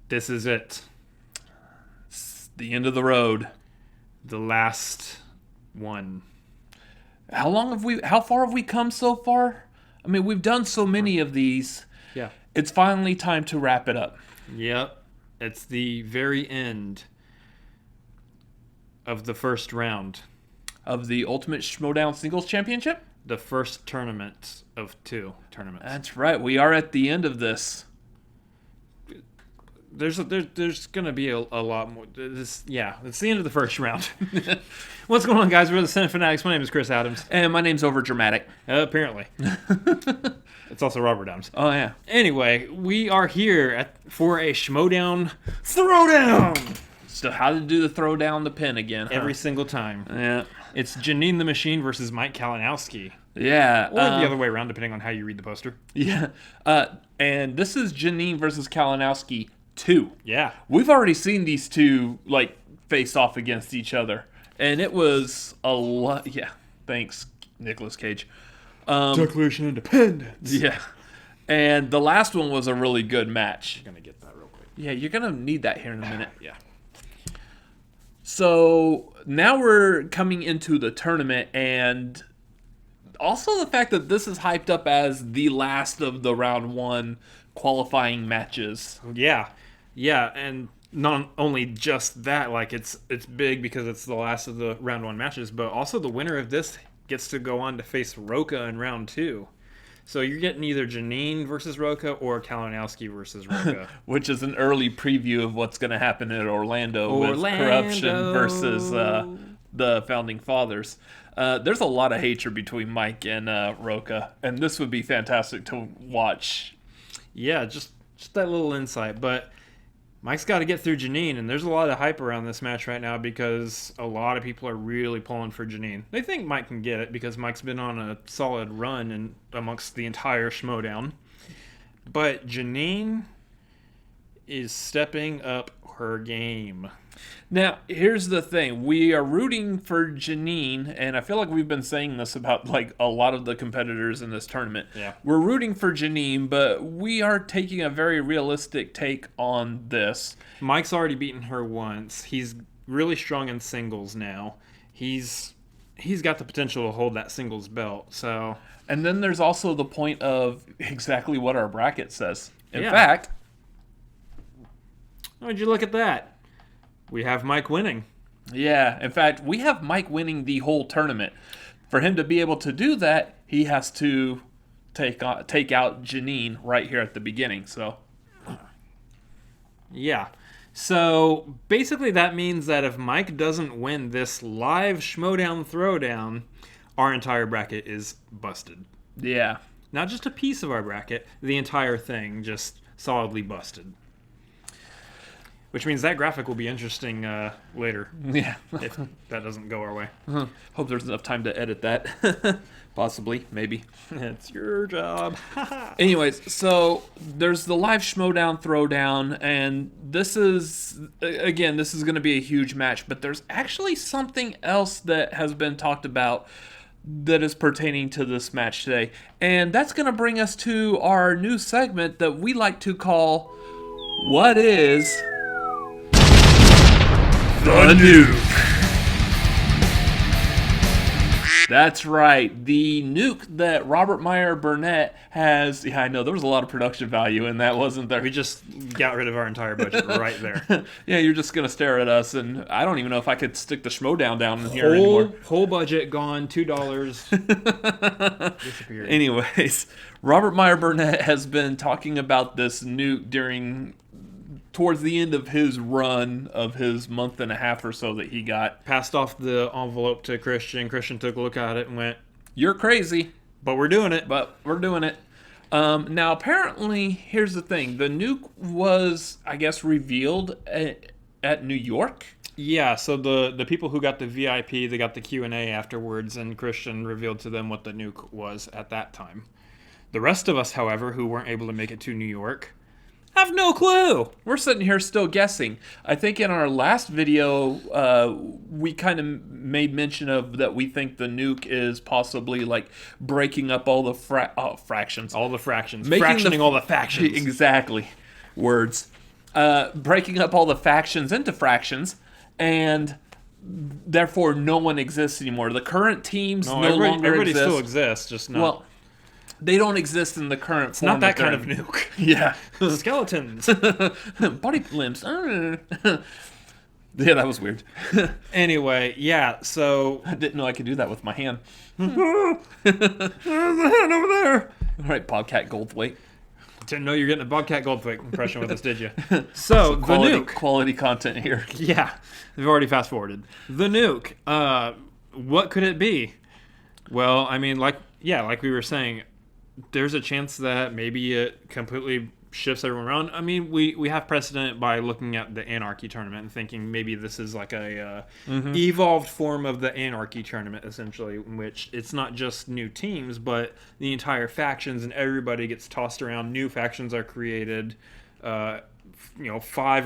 This is it. It's the end of the road. The last one. How far have we come so far? I mean, we've done so many of these. Yeah. It's finally time to wrap it up. Yep. It's the very end of the first round. Of the Ultimate Schmoedown Singles Championship? The first tournament of 2 tournaments. That's right. We are at the end of this. There's going to be a lot more. It's the end of the first round. What's going on, guys? We're the Cinefanatics. My name is Chris Adams. And my name's Overdramatic. Apparently. It's also Robert Adams. Oh, yeah. Anyway, we are here for a Schmoedown Throwdown. So how to do the throw down the pin again, huh? Every single time. Yeah. It's Jeannine the Machine versus Mike Kalinowski. Yeah. Or the other way around, depending on how you read the poster. Yeah. And this is Jeannine versus Kalinowski 2. Yeah. We've already seen these two, face off against each other. And it was a lot. Yeah. Thanks, Nicolas Cage. Declaration of Independence. Yeah. And the last one was a really good match. I'm going to get that real quick. Yeah, you're going to need that here in a minute. Yeah. So now we're coming into the tournament, and also the fact that this is hyped up as the last of the round 1 qualifying matches. Yeah. Yeah, and not only just that, it's big because it's the last of the round 1 matches, but also the winner of this gets to go on to face Roca in round 2. So you're getting either Jeannine versus Roca or Kalinowski versus Roca. Which is an early preview of what's going to happen at Orlando with Corruption versus the Founding Fathers. There's a lot of hatred between Mike and Roca, and this would be fantastic to watch. Yeah, just that little insight. But Mike's got to get through Jeannine, and there's a lot of hype around this match right now because a lot of people are really pulling for Jeannine. They think Mike can get it because Mike's been on a solid run amongst the entire Schmoedown. But Jeannine is stepping up her game. Now, here's the thing. We are rooting for Jeannine, and I feel like we've been saying this about a lot of the competitors in this tournament. Yeah. We're rooting for Jeannine, but we are taking a very realistic take on this. Mike's already beaten her once. He's really strong in singles now. He's got the potential to hold that singles belt. So, and then there's also the point of exactly what our bracket says. In Yeah. fact, would you look at that? We have Mike winning. Yeah, in fact, we have Mike winning the whole tournament. For him to be able to do that, he has to take out Jeannine right here at the beginning. So, yeah. So basically, that means that if Mike doesn't win this live Schmoedown Throwdown, our entire bracket is busted. Yeah, Not just a piece of our bracket, the entire thing just solidly busted. Which means that graphic will be interesting later. Yeah. If that doesn't go our way. Hope there's enough time to edit that. Possibly, maybe. It's your job. Anyways, so there's the live Schmoedown Throwdown, and this is going to be a huge match, but there's actually something else that has been talked about that is pertaining to this match today. And that's going to bring us to our new segment that we like to call What is the Nuke? That's right, the nuke that Robert Meyer Burnett has. Yeah, I know, there was a lot of production value in that, wasn't there? We just got rid of our entire budget right there. Yeah, you're just going to stare at us, and I don't even know if I could stick the Schmoedown down in here anymore. Whole budget gone, $2 disappeared. Anyways, Robert Meyer Burnett has been talking about this nuke towards the end of his run of his month and a half or so that he got. Passed off the envelope to Christian. Christian took a look at it and went, "You're crazy, but we're doing it." But we're doing it. Now, apparently, here's the thing. The nuke was, I guess, revealed at New York. Yeah, so the people who got the VIP, they got the Q&A afterwards, and Christian revealed to them what the nuke was at that time. The rest of us, however, who weren't able to make it to New York, have no clue. We're sitting here still guessing. I think in our last video, we kind of made mention of that we think the nuke is possibly like breaking up all the fractions. All the fractions. Making Fractioning all the factions. Exactly. Words. breaking up all the factions into fractions, and therefore no one exists anymore. The current teams no longer everybody exist. still exists, just not. Well, they don't exist in the current it's form. not that kind of nuke. Yeah. Skeletons. Body limbs. Yeah, that was weird. Anyway, yeah, so. I didn't know I could do that with my hand. There's a hand over there. All right, Bobcat Goldthwait. Didn't know you were getting a Bobcat Goldthwait impression with us, did you? So, the nuke. Quality content here. Yeah, we've already fast forwarded. The nuke. What could it be? Well, I mean, like we were saying, there's a chance that maybe it completely shifts everyone around. I mean, we have precedent by looking at the Anarchy tournament and thinking maybe this is like a evolved form of the Anarchy tournament, essentially, in which it's not just new teams, but the entire factions and everybody gets tossed around. New factions are created. 5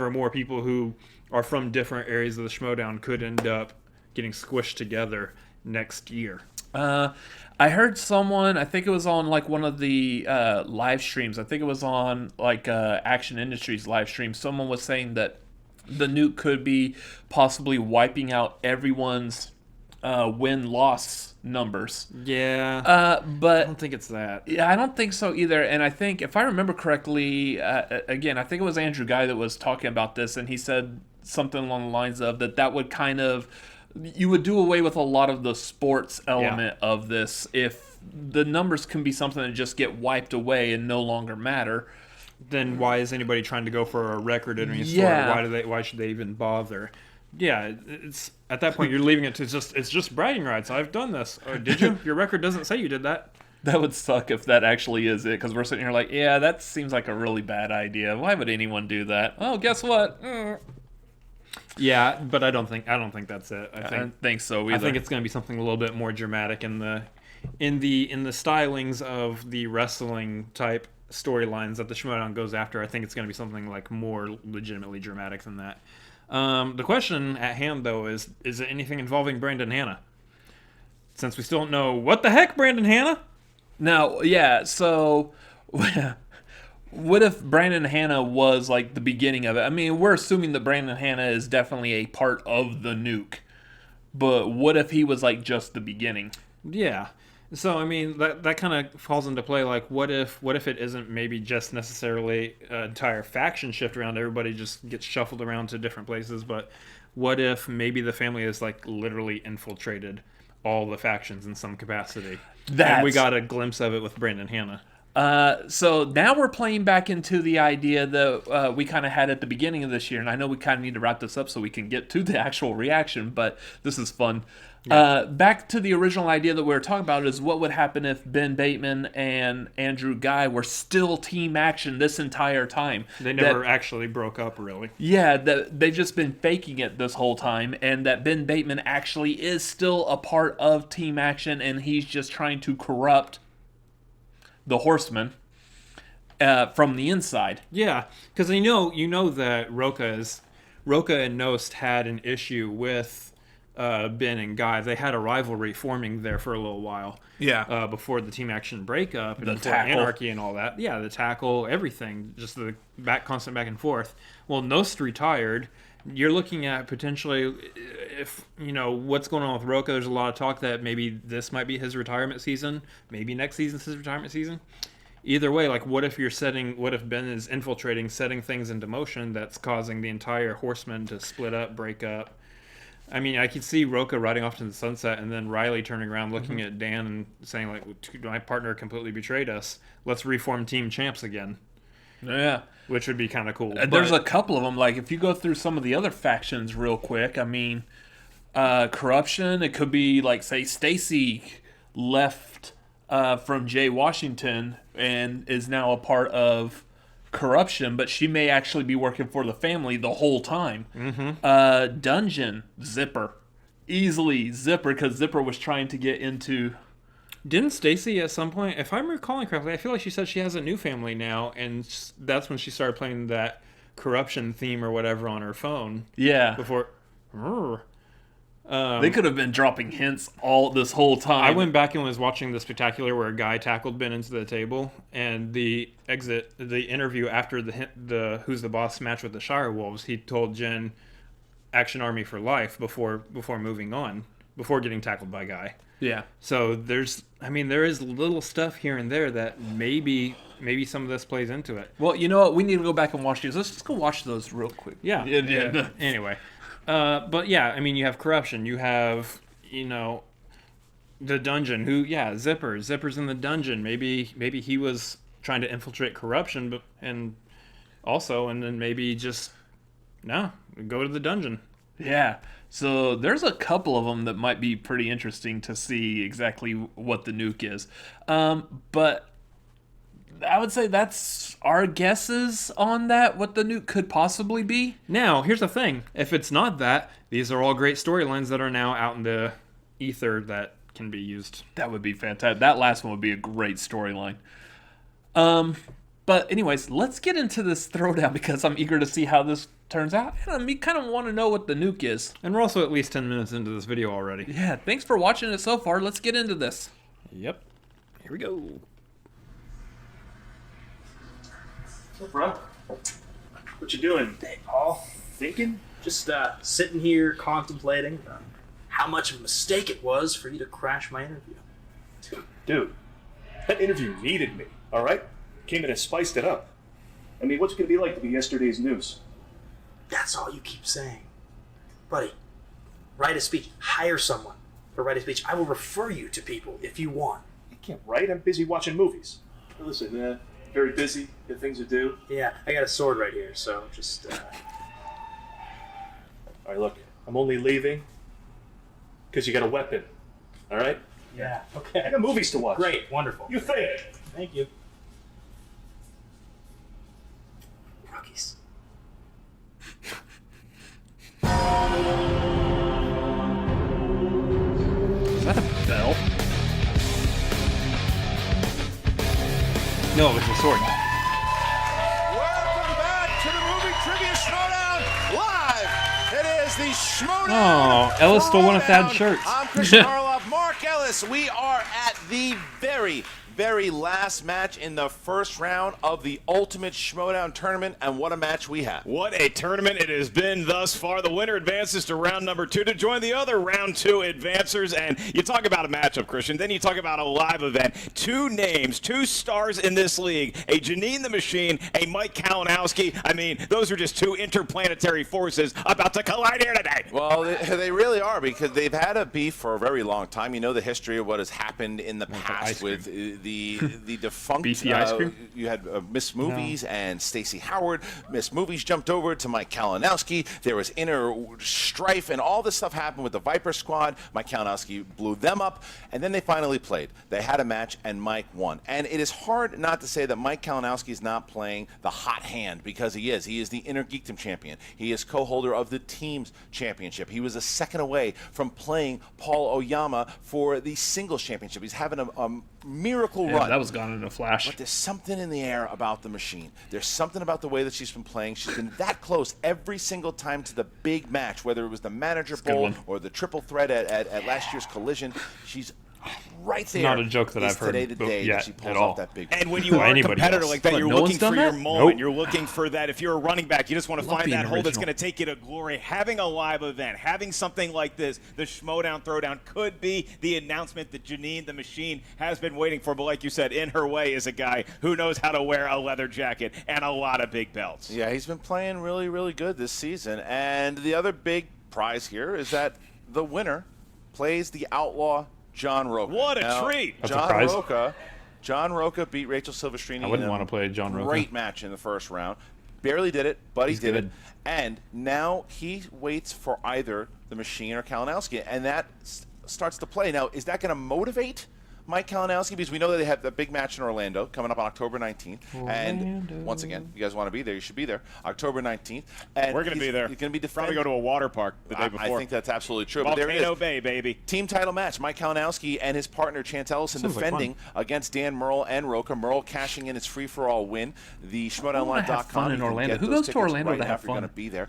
or more people who are from different areas of the Schmoedown could end up getting squished together next year. I heard someone, I think it was on like one of the live streams, I think it was on like Action Industries live stream, someone was saying that the nuke could be possibly wiping out everyone's win-loss numbers. Yeah. But I don't think it's that. Yeah, I don't think so either. And I think, if I remember correctly, again, I think it was Andrew Guy that was talking about this, and he said something along the lines of that would kind of, you would do away with a lot of the sports element of this if the numbers can be something that just get wiped away and no longer matter. Then why is anybody trying to go for a record in any sport? Why should they even bother? Yeah, it's at that point you're leaving it to it's just bragging rights. I've done this. Or did you? Your record doesn't say you did that. That would suck if that actually is it, because we're sitting here like, yeah, that seems like a really bad idea. Why would anyone do that? Oh, guess what? Yeah, but I don't think that's it. I don't think so either. I think it's going to be something a little bit more dramatic in the stylings of the wrestling type storylines that the Schmoedown goes after. I think it's going to be something like more legitimately dramatic than that. The question at hand, though, is it anything involving Brandon Hanna? Since we still don't know what the heck, Brandon Hanna? Now, yeah, so what if Brandon Hanna was like the beginning of it? I mean, we're assuming that Brandon Hanna is definitely a part of the nuke, but what if he was like just the beginning? Yeah. So I mean that kind of falls into play. Like, what if it isn't maybe just necessarily an entire faction shift around? Everybody just gets shuffled around to different places. But what if maybe the family is like literally infiltrated all the factions in some capacity? And we got a glimpse of it with Brandon Hanna. So now we're playing back into the idea that we kind of had at the beginning of this year, and I know we kind of need to wrap this up so we can get to the actual reaction, but this is fun. Yeah. Back to the original idea that we were talking about is what would happen if Ben Bateman and Andrew Guy were still team action this entire time. They never actually broke up, really. Yeah, they've just been faking it this whole time, and that Ben Bateman actually is still a part of team action, and he's just trying to corrupt the Horsemen from the inside. Yeah, because you know that Roca and Nost had an issue with Ben and Guy. They had a rivalry forming there for a little while. Yeah. Before the team action breakup and the before tackle. Anarchy and all that. Yeah, the tackle, everything, just the constant back and forth. Well, Nost retired. You're looking at potentially, if what's going on with Roca. There's a lot of talk that maybe this might be his retirement season. Maybe next season's his retirement season. Either way, like, what if Ben is infiltrating, setting things into motion that's causing the entire Horsemen to split up, break up? I mean, I could see Roca riding off to the sunset and then Riley turning around, looking at Dan and saying, like, my partner completely betrayed us. Let's reform Team Champs again. Yeah. Which would be kind of cool. There's a couple of them. Like, if you go through some of the other factions real quick, I mean, Corruption, it could be, like, say, Stacy left from Jay Washington and is now a part of Corruption, but she may actually be working for the family the whole time. Mm-hmm. Dungeon, Zipper. Easily Zipper, because Zipper was trying to get into... Didn't Stacy at some point, if I'm recalling correctly, I feel like she said she has a new family now, and that's when she started playing that Corruption theme or whatever on her phone. Yeah. Before... They could have been dropping hints all this whole time. I went back and was watching the spectacular where a guy tackled Ben into the table, and the interview after the Who's the Boss match with the Shire Wolves, he told Jen, Action Army for life before moving on, before getting tackled by Guy. Yeah. So there is little stuff here and there that maybe some of this plays into it. Well, you know what? We need to go back and watch these. Let's just go watch those real quick. Yeah. Anyway. But yeah, I mean, you have corruption. You have, the dungeon. Zipper's in the dungeon. Maybe he was trying to infiltrate corruption, and then maybe just go to the dungeon. Yeah. So there's a couple of them that might be pretty interesting to see exactly what the nuke is. But I would say that's our guesses on that, what the nuke could possibly be. Now, here's the thing. If it's not that, these are all great storylines that are now out in the ether that can be used. That would be fantastic. That last one would be a great storyline. But anyways, let's get into this throwdown because I'm eager to see how this turns out. And I kind of want to know what the nuke is. And we're also at least 10 minutes into this video already. Yeah, thanks for watching it so far. Let's get into this. Yep. Here we go. What's up, bro? What you doing? Hey, Paul. Thinking? Just sitting here contemplating how much of a mistake it was for you to crash my interview. Dude, that interview needed me, all right? Came in and spiced it up. I mean, what's it going to be like to be yesterday's news? That's all you keep saying. Buddy, write a speech. Hire someone to write a speech. I will refer you to people if you want. You can't write. I'm busy watching movies. Hey, listen, very busy. Got things to do. Yeah, I got a sword right here, so just... All right, look, I'm only leaving because you got a weapon, all right? Yeah, okay. I got movies to watch. Great, wonderful. You think? Thank you. Rookies. Is that a bell? No, it's a sword. Welcome back to the movie trivia Schmoedown live. It is the Schmoedown. Oh, Ellis stole one of Thad's Throwdown. shirts. I'm Christian Harloff, Mark Ellis. We are at the very last match in the first round of the Ultimate Schmoedown tournament, and what a match we have. What a tournament it has been thus far. The winner advances to round number 2 to join the other round 2 advancers. And you talk about a matchup, Christian, then you talk about a live event. 2 names, 2 stars in this league, a Jeannine the Machine, a Mike Kalinowski. I mean, those are just 2 interplanetary forces about to collide here today. Well, they really are, because they've had a beef for a very long time. You know the history of what has happened in the past with the defunct BC ice cream? You had Miss Movies and Stacey Howard. Miss Movies jumped over to Mike Kalinowski. There was inner strife, and all this stuff happened with the Viper Squad. Mike Kalinowski blew them up, and then they finally played. They had a match, and Mike won. And it is hard not to say that Mike Kalinowski is not playing the hot hand, because he is. He is the Inner Geekdom champion. He is co-holder of the Teams Championship. He was a second away from playing Paul Oyama for the Singles Championship. He's having a miracle run. That was gone in a flash. But there's something in the air about the Machine. There's something about the way that she's been playing. She's been that close every single time to the big match, whether it was the Manager Bowl or the triple threat at last year's Collision. She's right there. Not a joke that I've heard today the day yet that she pulls at all. off that big. And when you are a anybody competitor else. like that, What, you're no looking one's done for your that? moment. Nope. You're looking for that. If you're a running back, you just want to Love find being that hole that's original. going to take you to glory. Having a live event, having something like this, the Schmoedown Throwdown, could be the announcement that Jeannine the Machine has been waiting for. But like you said, in her way is a guy who knows how to wear a leather jacket and a lot of big belts. Yeah, he's been playing really, really good this season. And the other big prize here is that the winner plays the outlaw John Roca. What a Now, treat. That's a John prize. John Roca beat Rachel Silvestrini. I wouldn't in a want to play John Roca. Great match in the first round. Barely did it, but He's he did good. it. And now he waits for either the Machine or Kalinowski, and that starts to play. Now, is that going to motivate Mike Kalinowski, because we know that they have the big match in Orlando coming up on October 19th. Orlando. And once again, you guys want to be there, you should be there. October 19th. And We're going to be there. He's going to be Probably defending. go to a water park the day before. I think that's absolutely true. But there it Volcano is. Bay, baby. Team title match. Mike Kalinowski and his partner Chance Ellison Sounds like defending against Dan Merle and Roca. Merle cashing in his free-for-all win. The have fun Schmoedownlive.com. in You can Orlando. get Who those goes to tickets Orlando right to now have if you're fun? going to be there.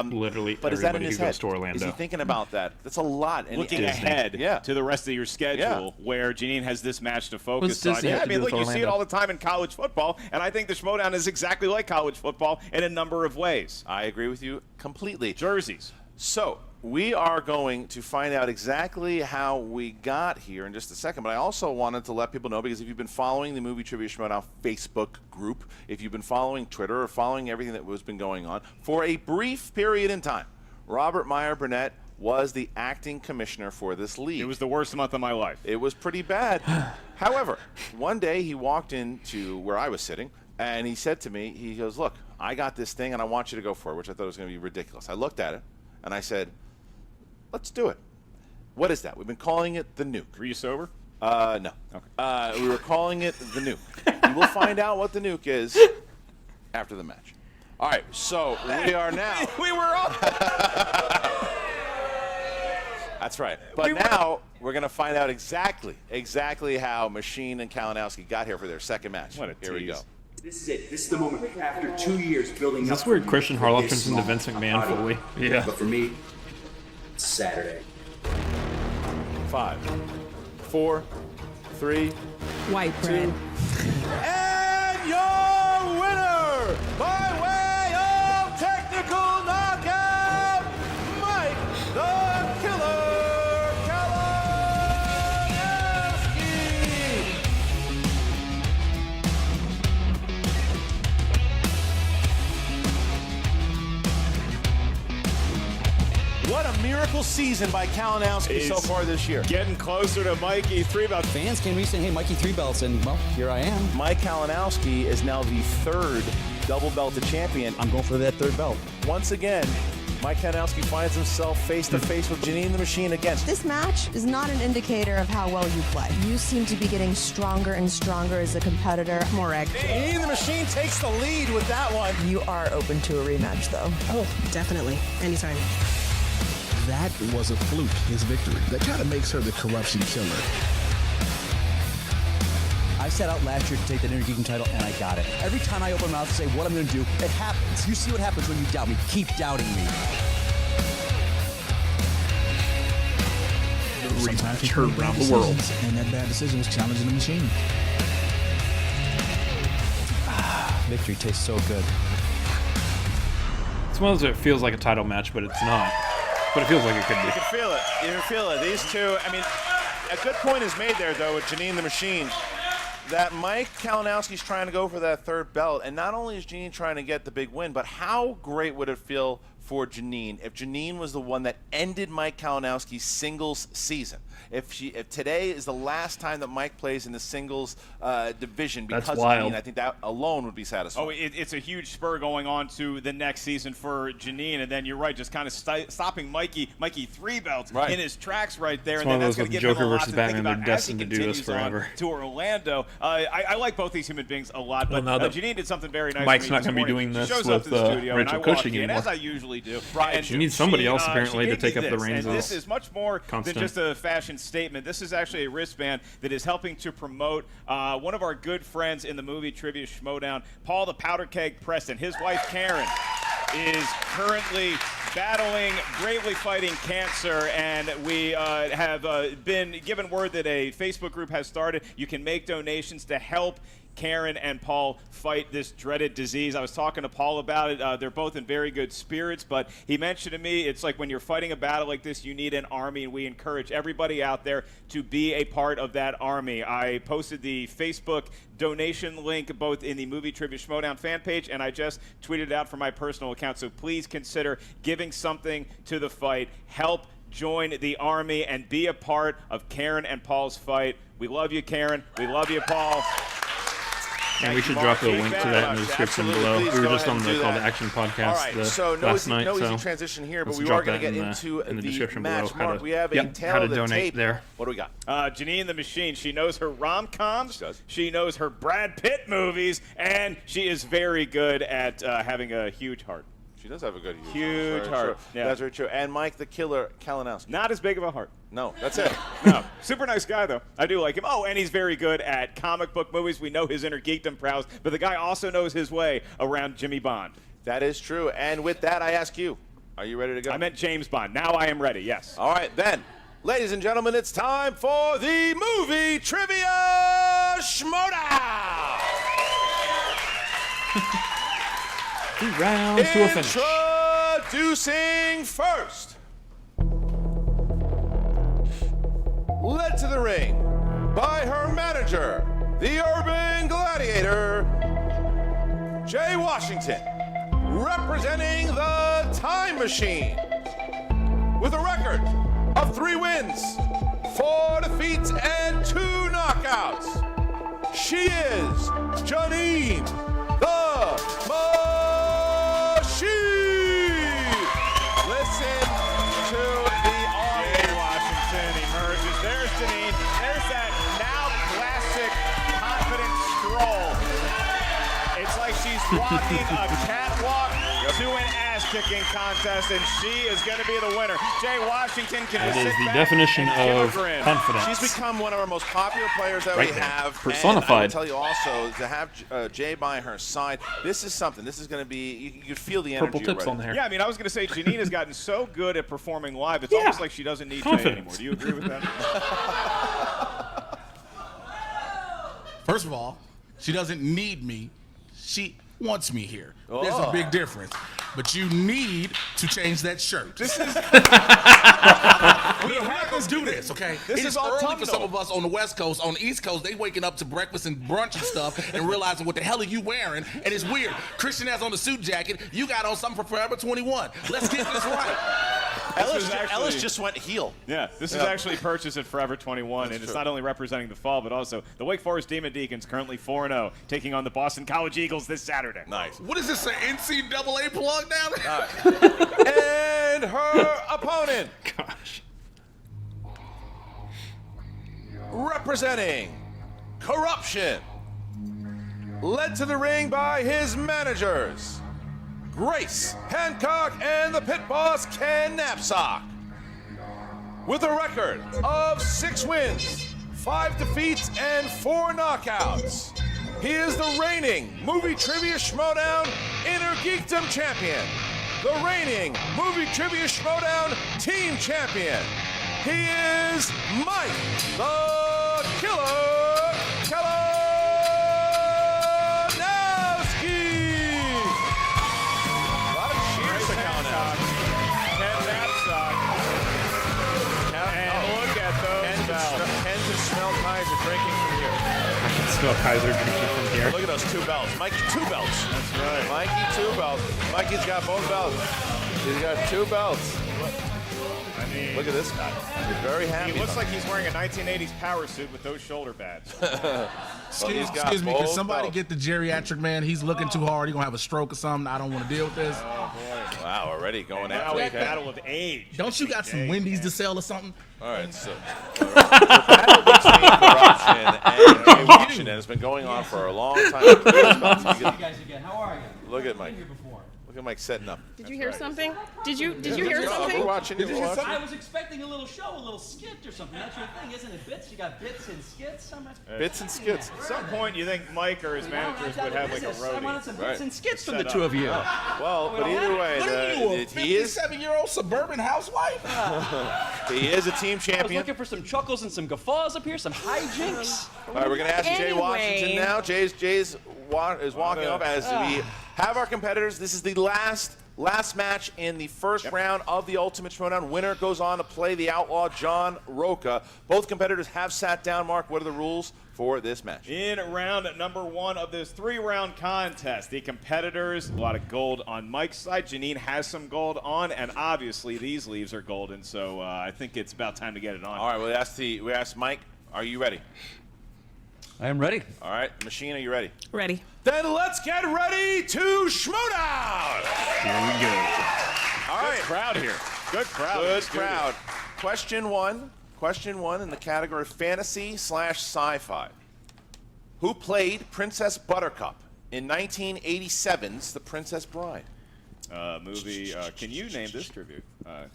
Literally But is that in everybody his who head? goes to Orlando. Is he thinking about that? That's a lot. And Looking Disney. ahead to the rest of your schedule, where Jeannine has this match to focus on. Disney Yeah, have I to mean, do look, with you see it Orlando? all the time in college football, and I think the Schmoedown is exactly like college football in a number of ways. I agree with you completely. Jerseys. So we are going to find out exactly how we got here in just a second, but I also wanted to let people know, because if you've been following the Movie Trivia Schmoedown Facebook group, if you've been following Twitter or following everything that has been going on, for a brief period in time, Robert Meyer Burnett was the acting commissioner for this league. It was the worst month of my life. It was pretty bad. However, one day he walked into where I was sitting, and he said to me, he goes, look, I got this thing, and I want you to go for it, which I thought was going to be ridiculous. I looked at it, and I said, let's do it. What is that? We've been calling it the Nuke. Were you sober? No. Okay. We were calling it the Nuke. You will find out what the Nuke is after the match. All right, so we are now. We were all. That's right. But now we're going to find out exactly how Machine and Kalinowski got here for their second match. What a Here we tease. go. This is it. This is the moment. After 2 years building Is up this where for Christian for Harlow this turns into moment. Vince McMahon I don't fully? know. Yeah. But for me, it's Saturday. 5, 4, 3, White bread. and your winner by way of technical knockout, Mike the Killer Kalinowski. What a miracle season by Kalinowski so He's far this year. Getting closer to Mikey. 3 belts. Fans came to me saying, hey, Mikey 3 belts, and, well, here I am. Mike Kalinowski is now the third double belted champion. I'm going for that third belt. Once again, Mike Kalinowski finds himself face to face with Jeannine the Machine against. This match is not an indicator of how well you play. You seem to be getting stronger and stronger as a competitor. Correct. Jeannine the Machine takes the lead with that one. You are open to a rematch, though. Oh, definitely. Anytime. That was a fluke, his victory. That kind of makes her the corruption killer. I set out last year to take that Inner Geeking title, and I got it. Every time I open my mouth to say what I'm going to do, it happens. You see what happens when you doubt me. Keep doubting me. Sometimes Rematch heard around the world. And that bad decision was challenging the Machine. Victory tastes so good. It's one of those that feels like a title match, but it's not. But it feels like it could You be. can feel it. You can feel it. These two, I mean, a good point is made there, though, with Jeannine the Machine, that Mike Kalinowski's trying to go for that third belt, and not only is Jeannine trying to get the big win, but how great would it feel for Jeannine if Jeannine was the one that ended Mike Kalinowski's singles season? If today is the last time that Mike plays in the singles division because That's of wild. Jeannine, I think that alone would be satisfying. Oh, it's a huge spur going on to the next season for Jeannine, and then you're right, just kind of stopping Mikey 3 belts Right. in his tracks right there, It's and one then of that's those going to with give him Joker a lot versus to think Batman, they're about as he destined to do this continues on forever. to Orlando. I like both these human beings a lot, but Well, now that Jeannine did something very nice. Mike's for me not this gonna be morning. doing She this shows up with, to the studio, and Rachel I walk Cushing in, anymore. as I usually do. Right. And She needs somebody else, she apparently, to gave take me up the this, reins and of this is much more Constant. than just a fashion statement. This is actually a wristband that is helping to promote one of our good friends in the movie Trivia Schmoedown, Paul the Powder Keg Preston. His wife Karen is currently battling, bravely fighting cancer, and we have been given word that a Facebook group has started. You can make donations to help Karen and Paul fight this dreaded disease. I was talking to Paul about it. They're both in very good spirits, but he mentioned to me it's like when you're fighting a battle like this, you need an army, and we encourage everybody out there to be a part of that army. I posted the Facebook donation link both in the Movie Trivia Schmoedown fan page, and I just tweeted it out from my personal account, so please consider giving something to the fight. Help join the army and be a part of Karen and Paul's fight. We love you, Karen. We love you, Paul. And we should drop a link to that in the description below. We were just on the Call to Action podcast last night, no so easy transition here, but let's we drop are going to that get into in the the description match. below. Mark, we have a tail how to of the donate tape. there. What do we got? Jeannine the Machine. She knows her rom-coms. She does. She knows her Brad Pitt movies, and she is very good at having a huge heart. She does have a good huge heart. Yeah. That's very true. And Mike the Killer Kalinowski. Not as big of a heart. No, that's it. No, super nice guy though. I do like him. Oh, and he's very good at comic book movies. We know his inner geekdom prowess, but the guy also knows his way around Jimmy Bond. That is true. And with that, I ask you, are you ready to go? I meant James Bond. Now I am ready. Yes. All right, then. Ladies and gentlemen, it's time for the movie trivia Schmoedown. 2 rounds to a finish. Introducing first. Led to the ring by her manager, the Urban Gladiator, Jay Washington, representing the Time Machine, with a record of 3 wins, 4 defeats, and 2 knockouts. She is Jeannine the Machine. Listen to the audience. Jay Washington emerges. There's Jeannine. There's that now classic confident stroll. It's like she's walking a catwalk to an ass-kicking contest, and she is going to be the winner. Jay Washington can That just is sit the back definition and give of a grin. confidence. She's become one of our most popular players that Right we there. have. Personified. And I will tell you also, to have Jay by her side, this is something. This is going to be, you could feel the energy Purple tips already. on there. Yeah, I mean, I was going to say Jeannine has gotten so good at performing live, it's almost like she doesn't need Jay anymore. Do you agree with that? First of all, she doesn't need me. She wants me here. There's a big difference. But you need to change that shirt. This is We're not going to do this, okay? This It is early autumnal. for some of us on the West Coast. On the East Coast, they waking up to breakfast and brunch and stuff and realizing what the hell are you wearing, and it's weird. Christian has on the suit jacket. You got on something for Forever 21. Let's get this right. Ellis just went heel. Yeah, this is actually purchased at Forever 21, and it's not only representing the fall, but also the Wake Forest Demon Deacons, currently 4-0, taking on the Boston College Eagles this Saturday. Nice. What is this, an NCAA plug down there? And her opponent. Gosh. Representing corruption. Led to the ring by his managers, Grace Hancock and the pit boss, Ken Knapsack. With a record of 6 wins, 5 defeats, and 4 knockouts. He is the reigning Movie Trivia Schmoedown Inner Geekdom Champion. The reigning Movie Trivia Schmoedown Team Champion. He is Mike the Killer Kalinowski. A lot of cheers to Kalinowski. Ken Knapsack. And look at those bells. Ken can smell Kaiser drinking from here. I can smell Kaiser drinking from here. Look at those 2 belts. Mikey, 2 belts. That's right. Mikey, 2 belts. Mikey's got both belts. He's got 2 belts. I mean, Look at this guy. He's very happy. he looks like he's wearing a 1980s power suit with those shoulder pads. he's got Excuse me, can both somebody belts. get the geriatric man? He's looking too hard. He's going to have a stroke or something. I don't want to deal with this. Wow, already going Now after a it. battle of age. Don't you got some Wendy's to sell or something? All right, so the battle between corruption and Jay Washington has been going on for a long time. You guys again. How are you? Look at Mike. Look at Mike setting up. Did you hear something? Did you hear something? We're watching. We're watching. I was expecting a little show, a little skit or something. That's your thing, isn't it? Bits? You got bits and skits? Bits and skits. At some point, you think Mike or his managers would have like a I wanted roadie. some Right. bits and skits from the Set two up. of you. Well, but either way, What are you, a he is 57-year-old suburban housewife? he is a team I was champion. looking for some chuckles and some guffaws up here, some hijinks. All right, we're gonna ask Jay Anyway. Washington now. Jay's is walking up as we have our competitors. This is the last match in the first round of the Ultimate Schmoedown. Winner goes on to play the outlaw John Roca. Both competitors have sat down. Mark, what are the rules for this match? In round number 1 of this 3-round contest, the competitors, a lot of gold on Mike's side. Jeannine has some gold on, and obviously these leaves are golden, so I think it's about time to get it on. All right, we asked Mike, are you ready? I am ready. All right, Machine, are you ready? Ready. Then let's get ready to Schmoedown! Here we go. All right. Good crowd here. Good crowd. Good crowd. Question one in the category fantasy/sci-fi. Who played Princess Buttercup in 1987's The Princess Bride? Movie. Can you name this tribute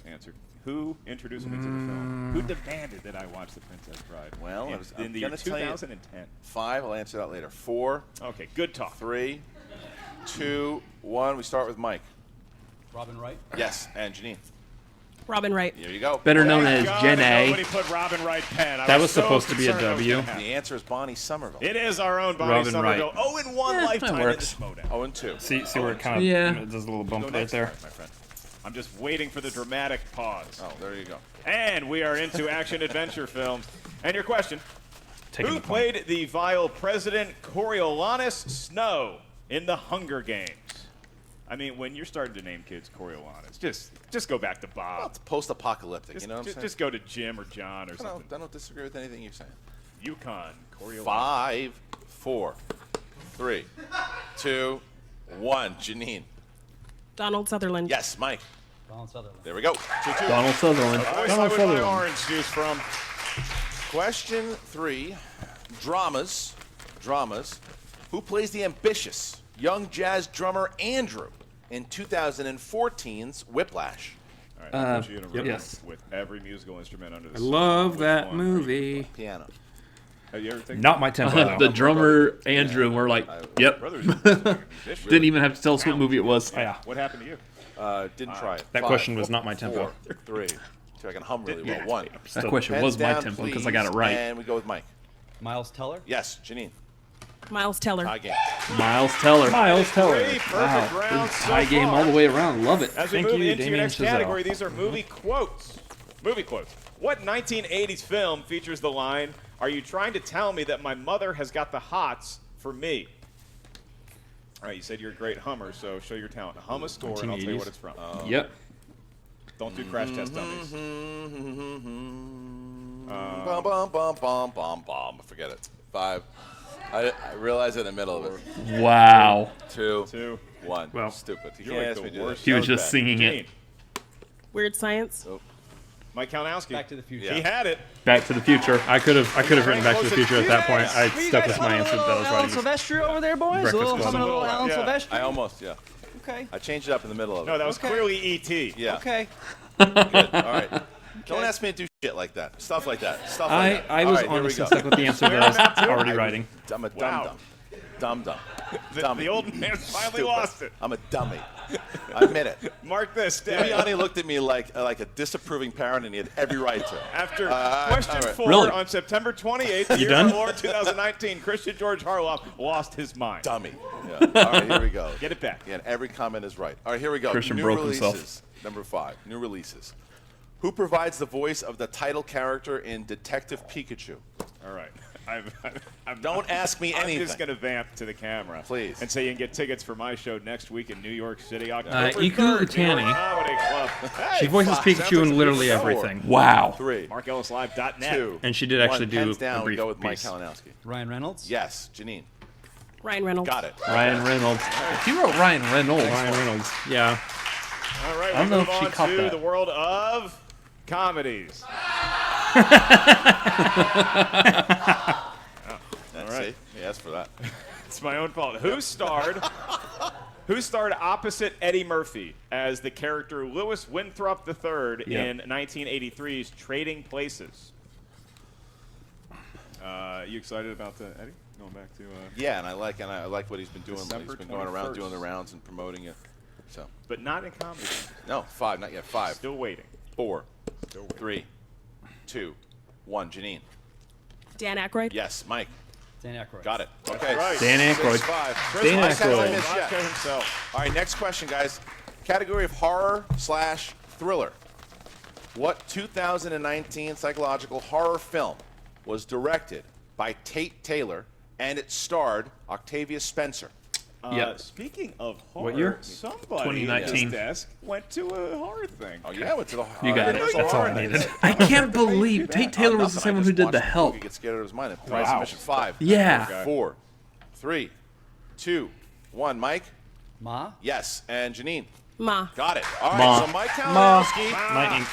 answer? Who introduced me to the film? Who demanded that I watch The Princess Bride? Well, in the year 2010. 5. I'll answer that later. 4. Okay, good talk. 3, 2, 1. We start with Mike. Robin Wright. Yes, and Jeannine. Robin Wright. There you go. Better known Thank as God Jen A. Nobody put Robin Wright pen. That was supposed to be a concerned I was W. gonna have- The answer is Bonnie Somerville. It is our own Bonnie Robin Somerville. Wright. 0-1 that lifetime in the works. Schmoedown. 0-2. See where it kind of Yeah. does a little bump Go right next there. time, my friend. I'm just waiting for the dramatic pause. Oh, there you go. And we are into action-adventure films. And your question, Taking who the point. played the vile President Coriolanus Snow in The Hunger Games? I mean, when you're starting to name kids Coriolanus, just go back to Well, Bob. it's post-apocalyptic, you know what I'm saying? Just go to Jim or John or I something. don't disagree with anything you're saying. Yukon, Coriolanus. 5, 4, 3, 2, 1. Jeannine. Donald Sutherland. Yes, Mike. Donald Sutherland. There we go. 2-2. Donald Sutherland. Voice I Donald would buy Sutherland. orange juice from. Question 3. Dramas. Who plays the ambitious young jazz drummer Andrew in 2014's Whiplash? All right, I want you in a room yes. with every musical instrument under the I sun. love Which that one? movie. Piano. Have you ever taken Not my tempo. The though. drummer Andrew, and we're like, yep. Brothers are musicians. Didn't even have to tell us what movie it was. Yeah. What happened to you? Didn't try it. That 5, question was not my tempo. 4, 3. So I can hum really well. 1. That question Pens was my down, tempo because I got it please, right. And we go with Mike. Miles Teller. Yes, Jeannine. Miles Teller. Tie game. Miles Teller. Miles Teller. Three perfect Wow. rounds Good so tie game far. all the way around. Love it. As we Thank move you, into your Damien next Chazelle. category, these are movie quotes. Movie quotes. What 1980s film features the line, "Are you trying to tell me that my mother has got the hots for me?" All right, you said you're a great hummer, so show your talent. Hum a score, and I'll tell you what it's from. Yep. Don't do crash test dummies. Bum, bum, bum, bum, bum, bum. Forget it. 5. I realized it in the middle of it. Wow. 2, 2. 1. Well, Stupid. You you're can't like ask the me to do worst. that. He was That just bad. singing Jean. it. Weird Science. Oh, Mike Kalinowski. Back to the Future. Yeah. He had it. Back to the Future. I could have written Back to the Future at that point. I stuck with my answer that I was Alan writing. Silvestri over there, boys. Breakfast A little Club. humming a little Alan Yeah. Silvestri. I almost, yeah. Okay. I changed it up in the middle of it. No, that was Okay. clearly E.T. Yeah. Okay. Good. All right. Don't ask me to do shit like that. Stuff like that. Stuff like that. I All was right, here we honest and go. stuck with the answer that I was already writing. I'm a Wow. dum-dum. The old man finally Stupid. lost it. I'm a dummy. I admit it. Mark this. Bibiani looked at me like a disapproving parent, and he had every right to. After all question right. 4 Really? on September 28th, year done? of Lord 2019, Christian George Harloff lost his mind. Dummy. Yeah. All right, here we go. Get it back. Again, every comment is right. All right, here we go. Christian New broke releases. himself. Number 5. New releases. Who provides the voice of the title character in Detective Pikachu? All right. I'm Don't ask me anything. I'm just going to vamp to the camera. Please. And say you can get tickets for my show next week in New York City, October Iku 3rd, New York Utani. Comedy Club. Hey, She voices fuck, Pikachu sounds like in a literally good everything. Wow. 3, MarkEllisLive.net. 2, And she did actually 1. do Hands a down, we brief go with Mike piece. Kalinowski. Ryan Reynolds. Yes, Jeannine. Ryan Reynolds. Got it. Ryan Reynolds. He wrote Ryan Reynolds. Ryan Reynolds. Yeah. All right, I don't we know move if she on caught to that. the world of comedies. All right. He asked for that. It's my own fault. Who starred opposite Eddie Murphy as the character Lewis Winthrop III in 1983's Trading Places? You excited about the Eddie? Going back to Yeah, and I like what he's been doing. December He's been going around 21st. doing the rounds and promoting it. So but not in comedy. no, 5, not yet. 5, Still waiting. 4, 3, 2, 1. Jeannine. Dan Aykroyd. Yes, Mike. Dan Aykroyd. Got it. Okay. right. Dan Aykroyd. 6-5. Dan Mike hasn't Aykroyd. missed yet. Vodka himself. All right, next question, guys. Category of horror/thriller. What 2019 psychological horror film was directed by Tate Taylor and it starred Octavia Spencer? Yep. Speaking of horror, What year? somebody 2019. at this desk went to a horror thing. Oh yeah, went to the. You got it. That's all I needed. I can't believe Tate Taylor was the same one who did The Help. He gets scared out of his mind. Price submission 5. Yeah. 4, 3, 2, 1. Mike. Ma? Yes, and Jeannine. Ma. Got it. All right. Ma. So Mike Kalinowski. My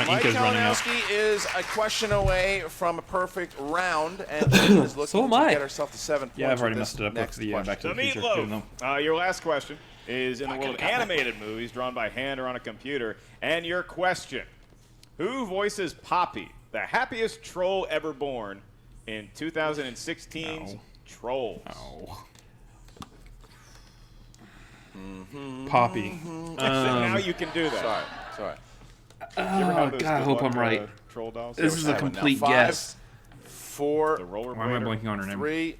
Mike ink is running out. Kalinowski is a question away from a perfect round, and Jeannine is looking So am to I. get herself to 7 points. Yeah, I've already with messed this it up with next the question. Back to The the Future. Even though- Meatloaf. Your last question is in the world of animated movies drawn by hand or on a computer. And your question, who voices Poppy, the happiest troll ever born in 2016's Trolls? Poppy. Now you can do that. Sorry. You ever have those God, I good hope luck, I'm right. Troll dolls? This is a complete Now, 5, guess. 4, The roller Why am I blader. blanking on her name? 3.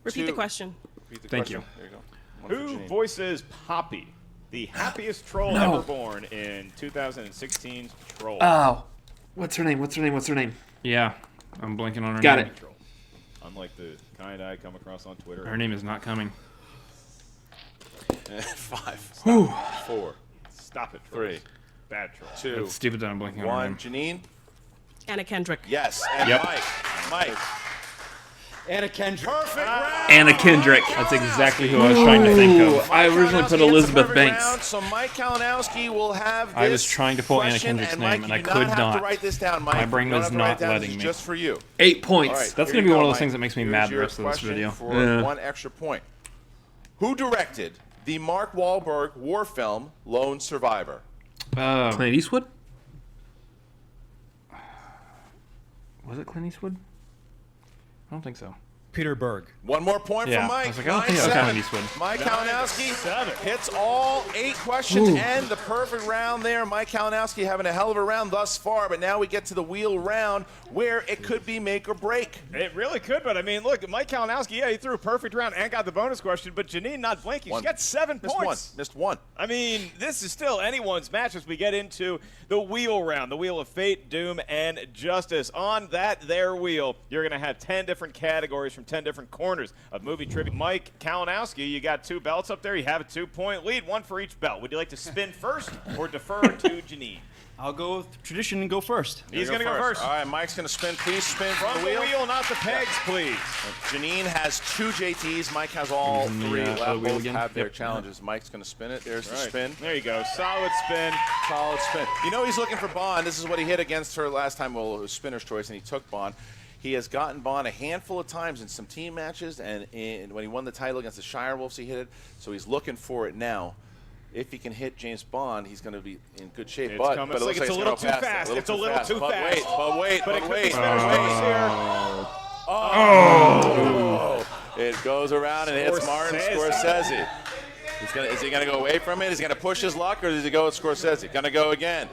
Repeat the 2. question. Repeat the Thank question. you. There you go. One for Who Jeannine. voices Poppy, the happiest troll ever born in 2016's Trolls? Oh. What's her name? What's her name? What's her name? Yeah, I'm blanking on her Got name. it. Troll. Unlike the kind I come across on Twitter. Her name is not coming. 5. Whew. 4, Stop it, trolls. 3, Bad troll. 2, It's stupid that I'm blanking on her 1. name. Jeannine. Anna Kendrick. Yes. And Yep. Mike. Anna Kendrick. Perfect round. Anna Kendrick. That's exactly who I was trying to think Ooh, of. I originally Kalinowski put hits the Elizabeth perfect Banks. round, so Mike Kalinowski will have this I was trying to pull Anna question, Kendrick's Mike, name, and you I do could have not. to write this down, Mike. My brain You don't was have to write not it down. letting This is me. just for you. 8 points. All right, That's here gonna be you one go, of those Mike. things that makes me Here's mad the your rest of this question video. For Yeah. 1 extra point. Who directed the Mark Wahlberg war film Lone Survivor? Clint Eastwood? Was it Clint Eastwood? I don't think so. Peter Berg. 1 more point Yeah, for Mike. I was like, I don't think it was 9-7. Clint Eastwood. Mike Kalinowski hits all 8 questions and the perfect round there. Mike Kalinowski having a hell of a round thus far, but now we get to the wheel round where it could be make or break. It really could, but I mean, look, Mike Kalinowski, yeah, he threw a perfect round and got the bonus question, but Jeannine not blinking. She got 7 points. Missed one. I mean, this is still anyone's match as we get into the wheel round, the wheel of fate, doom, and justice. On that there wheel, you're going to have 10 different categories from 10 different corners of movie trivia. Mike Kalinowski, you got 2 belts up there. You have a 2-point lead, 1 for each belt. Would you like to spin first or defer to Jeannine? I'll go with tradition and go first. He's going to go first. All right, Mike's going to spin. Please spin From the wheel. not the pegs, please. Jeannine has 2 JTs. Mike has all Using the, 3 other left. wheel Both again? have their Yep. challenges. Mike's going to spin it. There's the Right. spin. There you go. Solid spin. Solid spin. You know he's looking for Bond. This is what he hit against her last time. Well, it was Spinner's Choice, and he took Bond. He has gotten Bond a handful of times in some team matches, and when he won the title against the Shire Wolves, he hit it. So he's looking for it now. If he can hit James Bond, he's going to be in good shape. It's but coming. it looks It's like a little it's gonna too go fast. past. It's a little too But fast. wait. But it could be wait. Spinner's Choice here. Oh. It goes around and hits Martin Scorsese. Scorsese. Is he going to go away from it? Is he going to push his luck, or does he go with Scorsese? Going to go again.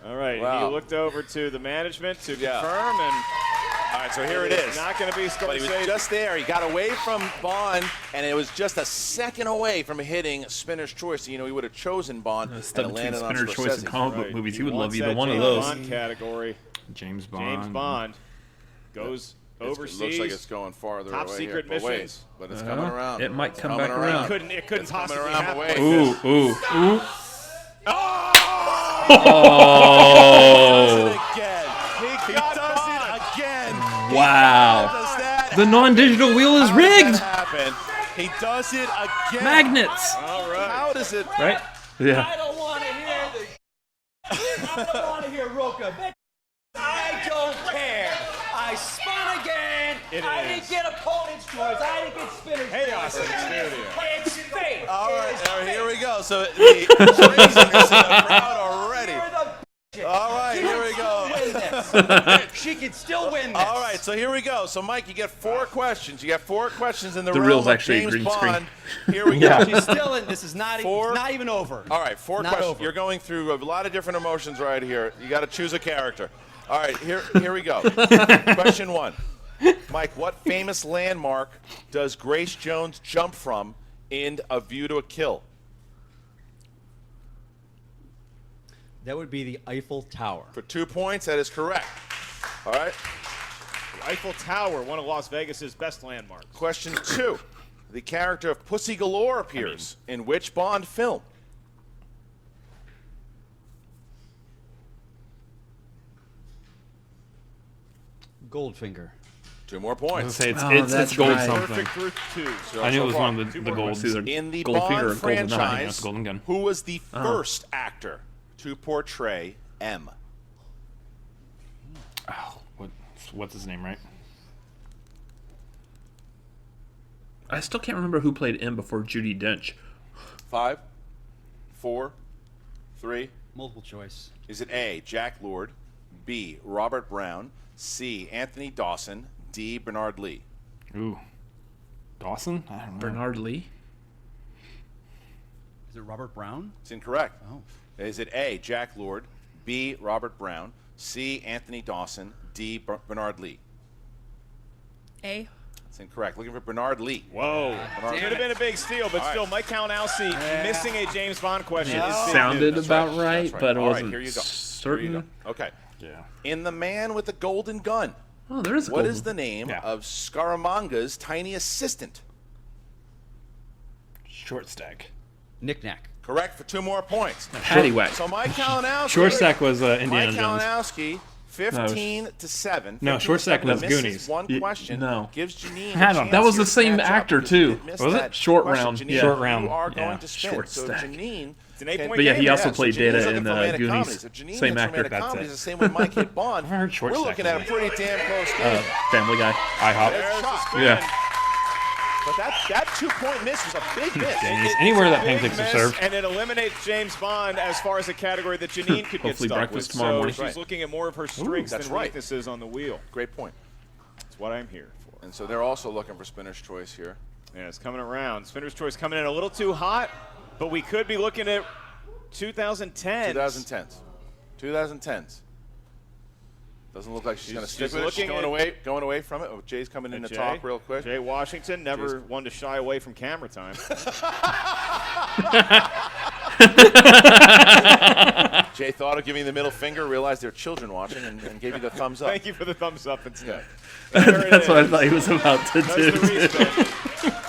All right. Wow. He looked over to the management to Yeah. confirm, and All right, so here it is. not going to be But he was Scorsese. just there. He got away from Bond, and it was just a second away from hitting Spinner's Choice. You know, he would have chosen Bond and Stuck it between landed on Spinner's Choice and Scorsese. comic book Right. movies. He would love wants either that one of James those. Bond category. James Bond. James Bond goes It overseas. looks like it's going farther Top away secret here. But wait, missions. but it's coming around. It might It's come coming back around. It couldn't It's coming possibly around, happen. but wait. Ooh. Oh. He does it again. Wow. Does that The non-digital wheel is How does rigged. that happen? He does it again. Magnets. All right. How does it? Right? Yeah. I don't want to hear I don't want to hear Roka. I don't care. I spun again. I didn't get opponent's choice. I didn't get spinner's Chaos in choice. the studio. It's fate. All right, It's all right, fate. here we go. So the craziness in the crowd already. You're the All right, here we go. Win this. She can still win this. All right, so here we go. So Mike, you get 4 questions. You got 4 questions in the The realm reel's of actually a James green screen. Bond. Here we go. She's still in. This is not, Four. not even over. All right, 4 Not questions. over. You're going through a lot of different emotions right here. You got to choose a character. All right, here we go. Question 1. Mike, what famous landmark does Grace Jones jump from in A View to a Kill? That would be the Eiffel Tower. For 2 points, that is correct. All right. The Eiffel Tower, one of Las Vegas's best landmarks. Question 2. the character of Pussy Galore appears in which Bond film? Goldfinger. 2 more I was gonna points. say Oh, that's it's gold right. something. Perfect for 2. So I knew it was far, one of the golds. Either In the Goldfinger Bond or Golden Eye. I think franchise, that's Golden Gun. who was the first actor to portray M? Oh, what's his name, right? I still can't remember who played M before Judi Dench. 5, 4, 3. Multiple choice. Is it A, Jack Lord, B, Robert Brown, C, Anthony Dawson, D, Bernard Lee? Ooh, Dawson? I don't know. Bernard Lee? Is it Robert Brown? It's incorrect. Oh. Is it A, Jack Lord, B, Robert Brown, C, Anthony Dawson, D, Bernard Lee? A. It's incorrect. Looking for Bernard Lee. Whoa. Could have been a big steal, but still, Mike Kalinowski missing a James Bond question. It is big sounded news. about right, That's right. but it All right, wasn't here you go. certain. Here you go. Okay. Yeah. In The Man with the Golden Gun, Oh, there is a what golden. is the name Yeah. of Scaramanga's tiny assistant? Short stack. Knick-knack. Correct for 2 more points. Paddywhack. So Mike Kalinowski. Short stack was Indiana Mike Jones. Kalinowski, 15 to 7. No, 15 short to stack 7, was misses Goonies. One question. no. Gives Jeannine I a don't- chance That was here the to same catch up actor, because you too. did miss Was it? that Short question. round, Jeannine, yeah. Short round, You are yeah. going to spin. Short So stack. Jeannine. It's an 8-point But yeah, game. he also so played Jeannine's Data looking in for romantic Goonies. comedies. If Jeannine Same hits actor, romantic that's comedies it. the same way Mike hit Bond, I've heard Short we're Stack looking at a before. pretty damn close game. Family Guy. IHOP. There's the spin. Yeah. But that 2-point miss was a big miss. Genius. Anywhere that Big pancakes are miss, served. and it eliminates James Bond as far as a category that Jeannine could get Hopefully stuck breakfast with. tomorrow So morning. she's Right. looking at more of her strengths that's than right. weaknesses on the wheel. Great point. That's what I'm here for. And so they're also looking for spinner's choice here. Yeah, it's coming around. Spinner's choice coming in a little too hot, but we could be looking at 2010. 2010s. 2010s. Doesn't look like she's going to stick she's with it. She's looking going away from it. Oh, Jay's coming in to Jay, talk real quick. Jay Washington never one to shy away from camera time. Jay thought of giving you the middle finger, realized there are children watching, and gave you the thumbs up. Thank you for the thumbs up instead. Yeah. There it That's what I is. thought he was about to That's do. the respin.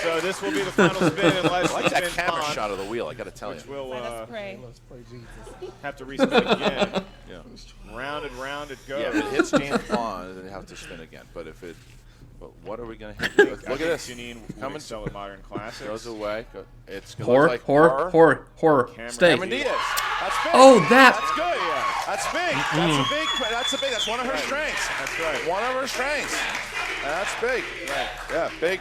So this will be the final spin unless I like that spin camera Bond, shot of the wheel. I got to tell you. which will Pray. have to respin again. Yeah. Round and round it goes. Yeah, if it hits James Bond, then you have to spin again. But if it, but what are we going to hit? Look at this. Jeannine will Coming excel at modern classics. Goes away. It's going to Horror, look like horror, steak. Cameron Diaz. That's big. Oh, that. That's good. Yeah. That's big. That's a big. That's a big. That's one of her strengths. That's right. One of her strengths. That's big. Right. Yeah, big.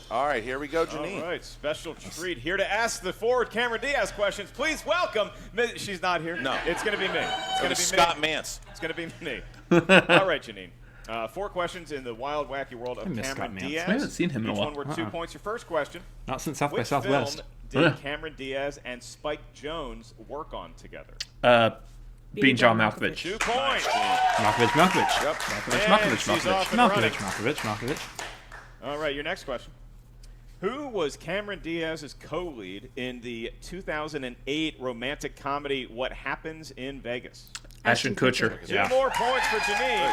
All right, here we go, Jeannine. All right, special treat here to ask the forward Cameron Diaz questions. Please welcome. She's not here. No. It's going to be me. It's going to be Scott me. Mance. It's going to be me. All right, Jeannine. 4 questions in the wild, wacky world of miss Cameron Scott Mance. Diaz. I haven't seen him in a Each while. one were 2 points. Your first question. Not since South by Which Southwest. film Yeah. did Cameron Diaz and Spike Jones work on together? Being John Malkovich. 2 points. Malkovich. Yep. And she's off and running. Malkovich. All right, your next question. Who was Cameron Diaz's co-lead in the 2008 romantic comedy What Happens in Vegas? Ashton Kutcher. 2 more points for Jeannine.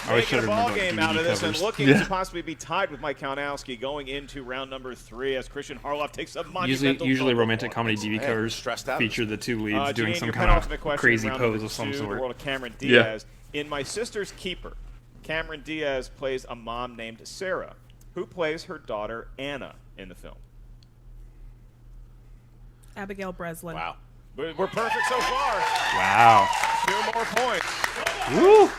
I wish Making I'd a ball remembered game DVD out of this covers. and looking to possibly be tied with Mike Kalinowski going into round number 3 as Christian Harloff takes a monumental Usually vocal romantic performance. comedy DVD Man, covers stressed out. feature the 2 leads doing Jeannine, some your kind penultimate of question, crazy round pose number of some 2, sort. The world of Cameron Yeah. Diaz. In My Sister's Keeper, Cameron Diaz plays a mom named Sarah, who plays her daughter Anna in the film. Abigail Breslin. Wow. We're perfect so far. Wow. 2 more points. Woo!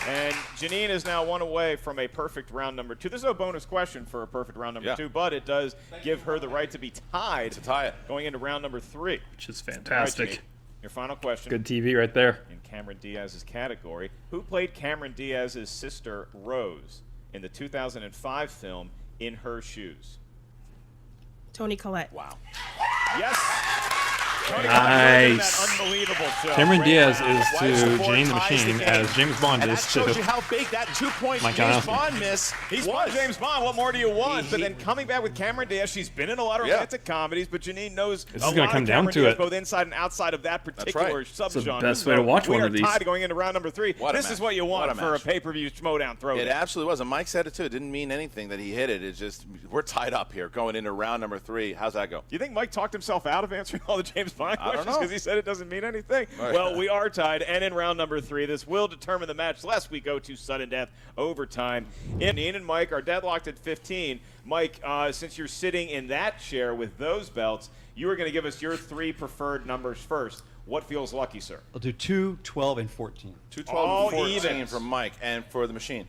And Jeannine is now 1 away from a perfect round number 2. There's no bonus question for a perfect round number 2, but it does give her the right to be tied To tie it. going into round number 3. Which is All right, fantastic. Jeannine, your final question. Good TV right there. In Cameron Diaz's category, who played Cameron Diaz's sister Rose in the 2005 film In Her Shoes? Toni Collette. Wow. Yes. Nice. Unbelievable show. Cameron Diaz is Why to support Jeannine the ties Machine game. as James Bond And is that to shows you how big that 2-point Mike James Kalinowski. Bond miss He's was. fun, James Bond. What more do you want? But then coming back with Cameron Diaz, she's been in a lot of Yeah. romantic comedies, but Jeannine knows This a is gonna lot come of down Cameron to Diaz, it. both inside and outside of that particular right. subgenre. It's the best way to watch we one are of these. tied going into round number 3. What a This is match. what you What want a for a match. pay-per-view Schmoedown Throwdown. It absolutely was. And Mike said it too. It didn't mean anything that he hit it. It's just we're tied up here going into round number 3. How's that go? Do you think Mike talked himself out of answering all the James Bond I don't questions know. because he said it doesn't mean anything? Right. Well, we are tied, and in round number 3, this will determine the match, lest we go to sudden death overtime. Ian and Mike are deadlocked at 15. Mike, since you're sitting in that chair with those belts, you are going to give us your 3 preferred numbers first. What feels lucky, sir? I'll do 2, 12, and 14. 2, 12, All and 14 evens. from Mike. And for the machine?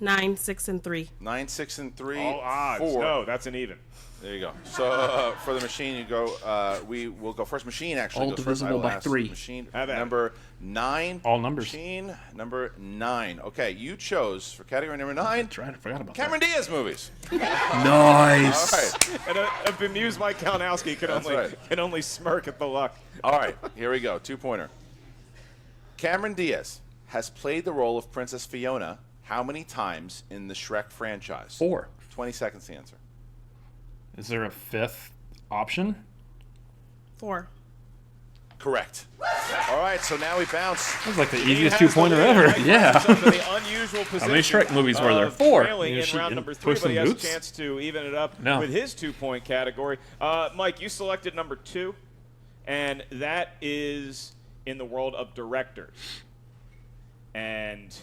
9, 6, and 3. 9, 6, and 3. All odds. 4. No, that's an even. There you go. So for the machine, you go. We will go first. Machine actually All goes first. I divisible will by ask 3. Machine Have at it. number 9. All numbers. Machine number 9. Okay, you chose for category number 9. That's right. I forgot about Cameron Diaz movies. that. Nice. All right. And a bemused Mike Kalinowski That's can only smirk at the luck. All right. Here we go. 2-pointer. Cameron Diaz has played the role of Princess Fiona how many times in the Shrek franchise? 4. 20 seconds to answer. Is there a 5th option? 4. Correct. All right, so now we bounce. That was like the Jeannine easiest has the 2-pointer lead. ever. Mike Yeah. finds himself in the unusual position many Shrek movies were there? of 4. trailing Yeah, in she round in number 3, Puss but he in has a Boots? chance to even it up No. with his 2-point category. Mike, you selected number 2, and that is in the world of directors. And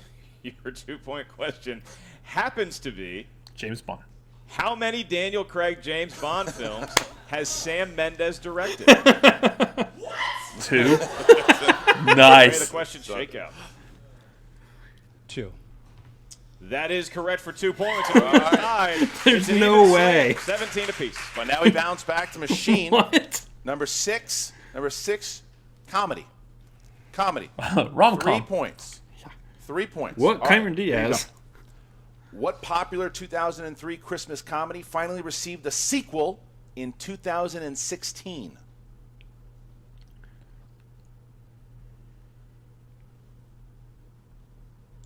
your 2-point question happens to be, James Bond. how many Daniel Craig James Bond films has Sam Mendes directed? 2. Way the Nice. question shake out. 2. That is correct for 2 points. And we're tied. There's It's an no even way. 17 apiece. But now we bounce back to machine. What? Number 6. Number 6, comedy. Comedy. 3 Rom-com. points. 3 points. What? All Cameron here you Diaz. go. What popular 2003 Christmas comedy finally received a sequel in 2016?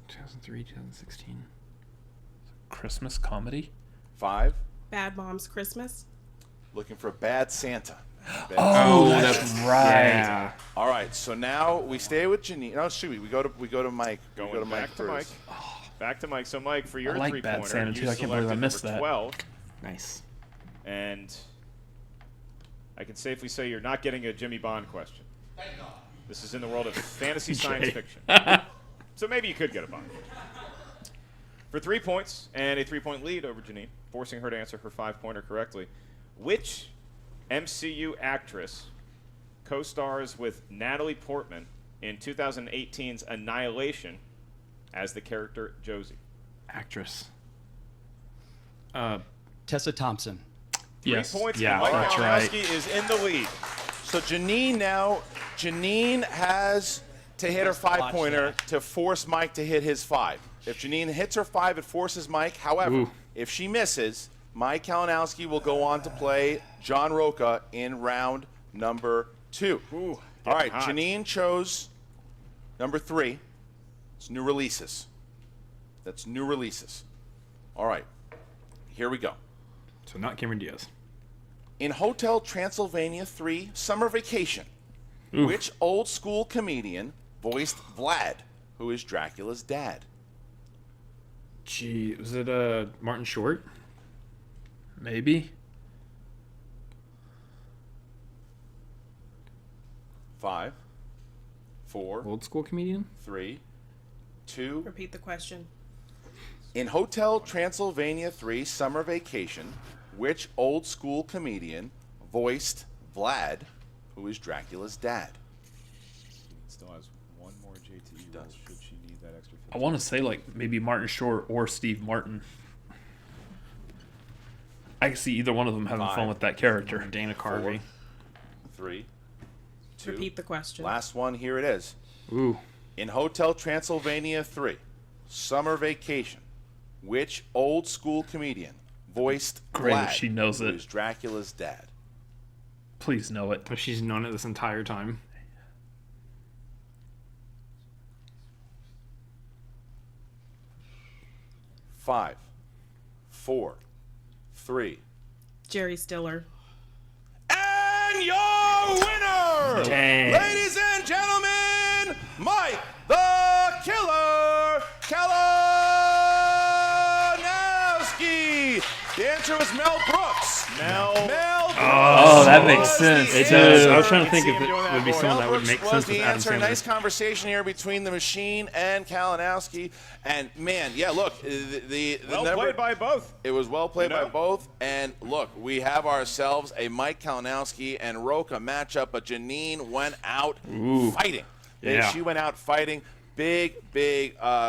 '2003, 2016. Christmas comedy. 5. Bad Moms Christmas. Looking for Bad Santa. Bad Oh, Santa. that's right. Yeah. All right, so now we stay with Jeannine. No, shoot, we go to Mike. Going we go to back to Mike. first. Back to Mike. So, Mike, for your I like 3-pointer, Bad Santa, too. you I can't believe I selected missed number that. 12. Nice. And I can safely say you're not getting a Jimmy Bond question. This is in the world of fantasy science fiction. So maybe you could get a Bond. For 3 points and a 3-point lead over Jeannine, forcing her to answer her 5-pointer correctly, which MCU actress co-stars with Natalie Portman in 2018's Annihilation as the character Josie? Actress. Tessa Thompson. 3 Yes. points, Yeah, and Mike that's right. Kalinowski is in the lead. So Jeannine has to hit her 5-pointer to force Mike to hit his 5. If Jeannine hits her 5, it forces Mike. However, Ooh. if she misses, Mike Kalinowski will go on to play John Roca in round number 2. Ooh, all right, hot. Jeannine chose number 3. It's new releases. That's new releases. All right, here we go. So not Cameron Diaz. In Hotel Transylvania 3 Summer Vacation, which old school comedian voiced Vlad, who is Dracula's dad? Gee, was it Martin Short? Maybe. 5, 4, Old school comedian? 3, 2. Repeat the question. In Hotel Transylvania 3 Summer Vacation, which old school comedian voiced Vlad, who is Dracula's dad? Still has one more JTE roll should she need that extra 50. I want to say like maybe Martin Short or Steve Martin. I can see either one of them having 5, fun with that character. Dana Carvey. 3, 2. Repeat the question. Last one, here it is. Ooh. In Hotel Transylvania 3 Summer Vacation, which old school comedian voiced Great if Vlad, she knows who it. is Dracula's dad? Please know it. If she's known it this entire time. Five, 4, 3. Jerry Stiller. And your winner, Dang. ladies and gentlemen, Mike the Killer Kalinowski. The answer was Mel Brooks. Mel Brooks. Oh, that makes sense. It too. does. I was trying to think see if him it doing that would be more. someone Mel that would Brooks make was sense the with Adam answer. Sandler. Nice conversation here between the Machine and Kalinowski. And man, yeah, look, the Well number, played by both. It was well played You know? by both. And look, we have ourselves a Mike Kalinowski and Roca matchup, but Jeannine went out fighting. Yeah. She went out fighting. Big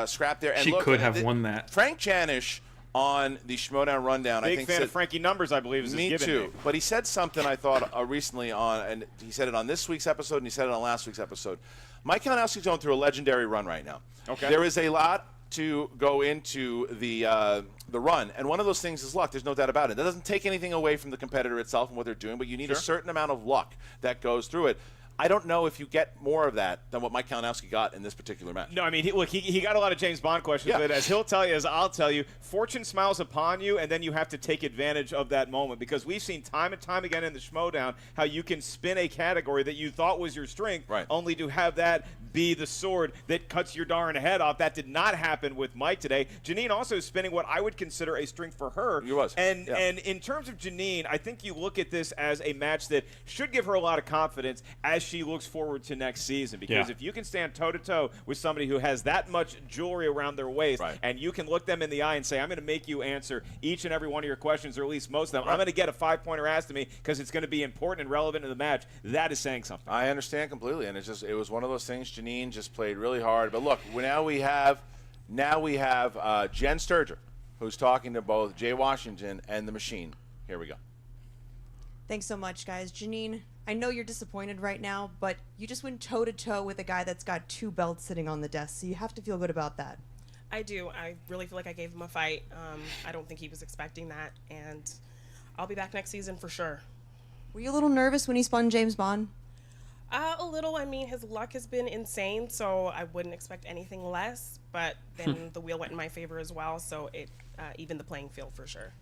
scrap there. And She look, could have won that. Frank Janisch on the Schmoedown rundown, I Big think fan said, of Frankie Numbers, I believe, is me his given too. name. But he said something I thought recently on, and he said it on this week's episode, and he said it on last week's episode. Mike Kalinowski's going through a legendary run right now. Okay. There is a lot to go into the run, and one of those things is luck. There's no doubt about it. That doesn't take anything away from the competitor itself and what they're doing, but you need a certain amount of luck that goes through it. I don't know if you get more of that than what Mike Kalinowski got in this particular match. No, I mean, he got a lot of James Bond questions, Yeah. but as he'll tell you, as I'll tell you, fortune smiles upon you, and then you have to take advantage of that moment, because we've seen time and time again in the Schmoedown how you can spin a category that you thought was your strength, only to have that be the sword that cuts your darn head off. That did not happen with Mike today. Jeannine also spinning what I would consider a strength for her. He was. And Yeah. and in terms of Jeannine, I think you look at this as a match that should give her a lot of confidence as she looks forward to next season. Because if you can stand toe-to-toe with somebody who has that much jewelry around their waist, and you can look them in the eye and say, I'm going to make you answer each and every one of your questions, or at least most of them. I'm going to get a 5-pointer asked to me because it's going to be important and relevant in the match. That is saying something. I understand completely, and it was one of those things. Jeannine just played really hard. But look, now we have Jen Sturger, who's talking to both Jay Washington and the Machine. Here we go. Thanks so much, guys. Jeannine, I know you're disappointed right now, but you just went toe-to-toe with a guy that's got 2 belts sitting on the desk, so you have to feel good about that. I do. I really feel like I gave him a fight. I don't think he was expecting that, and I'll be back next season for sure. Were you a little nervous when he spun James Bond? A little. I mean, his luck has been insane, so I wouldn't expect anything less, but then the wheel went in my favor as well, so it evened the playing field for sure.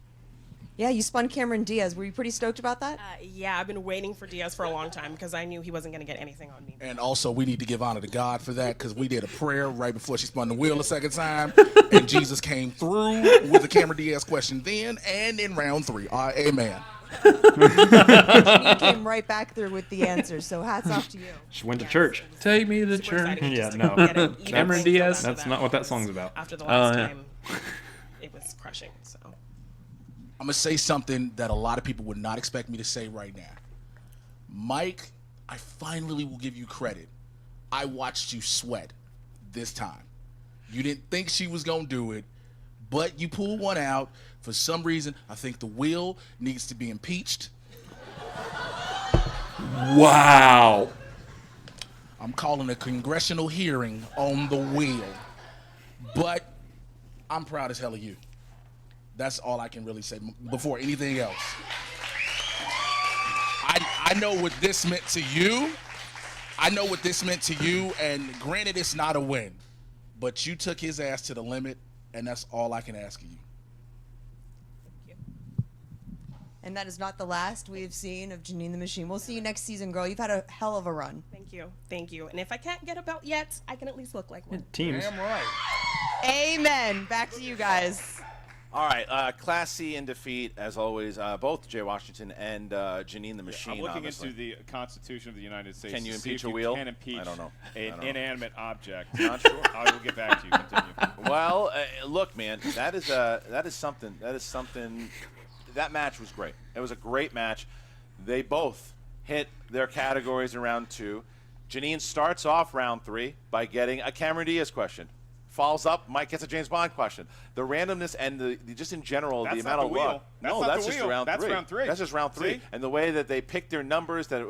Yeah, you spun Cameron Diaz. Were you pretty stoked about that? Yeah, I've been waiting for Diaz for a long time because I knew he wasn't going to get anything on me. And also, we need to give honor to God for that, because we did a prayer right before she spun the wheel a second time, and Jesus came through with the Cameron Diaz question then and in round 3. Amen. Jeannine came right back through with the answer, so hats off to you. She went to church. Take me to Super church. exciting Yeah, just to no. get it. Even Cameron playing field Diaz? after That's not what that song's about. After the last yeah. time, it was crushing, so. I'm going to say something that a lot of people would not expect me to say right now. Mike, I finally will give you credit. I watched you sweat this time. You didn't think she was going to do it, but you pulled one out. For some reason, I think the wheel needs to be impeached. Wow. I'm calling a congressional hearing on the wheel. But I'm proud as hell of you. That's all I can really say before anything else. I know what this meant to you. I know what this meant to you, and granted it's not a win, but you took his ass to the limit, and that's all I can ask of you. And that is not the last we have seen of Jeannine the Machine. We'll see you next season, girl. You've had a hell of a run. Thank you. Thank you. And if I can't get a belt yet, I can at least look like one. Teams. Damn right. Amen. Back to you guys. All right, Class C in defeat, as always, both Jay Washington and Jeannine the Machine. I'm looking obviously. into the Constitution of the United States. Can you to see impeach if a you wheel? Can impeach I don't know. an inanimate object. Not sure. I will get back to you. Continue. Well, look, man, that is something. That match was great. It was a great match. They both hit their categories in round 2. Jeannine starts off round 3 by getting a Cameron Diaz question. Falls up, Mike gets a James Bond question. The randomness and the just in general, That's the not amount the of wheel. luck. That's No, not that's the just wheel. round 3. That's round 3. That's just round 3. See? And the way that they picked their numbers, that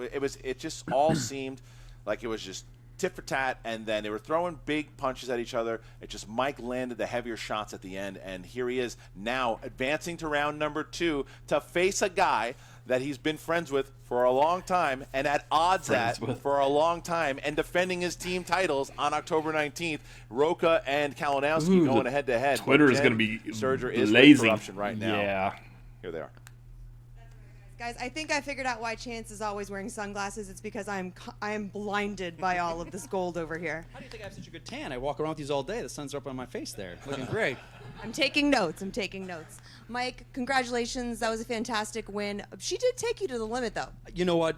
it just all seemed like it was just tit for tat, and then they were throwing big punches at each other. It just Mike landed the heavier shots at the end, and here he is now advancing to round number 2 to face a guy that he's been friends with for a long time and at odds for a long time and defending his team titles on October 19th. Roca and Kalinowski going head-to-head. Twitter is going to be Surger is lazy. with corruption right now. Yeah. Here they are. Guys, I think I figured out why Chance is always wearing sunglasses. It's because I am blinded by all of this gold over here. How do you think I have such a good tan? I walk around with these all day. The sun's up on my face there. Looking great. I'm taking notes. I'm taking notes. Mike, congratulations. That was a fantastic win. She did take you to the limit, though. You know what?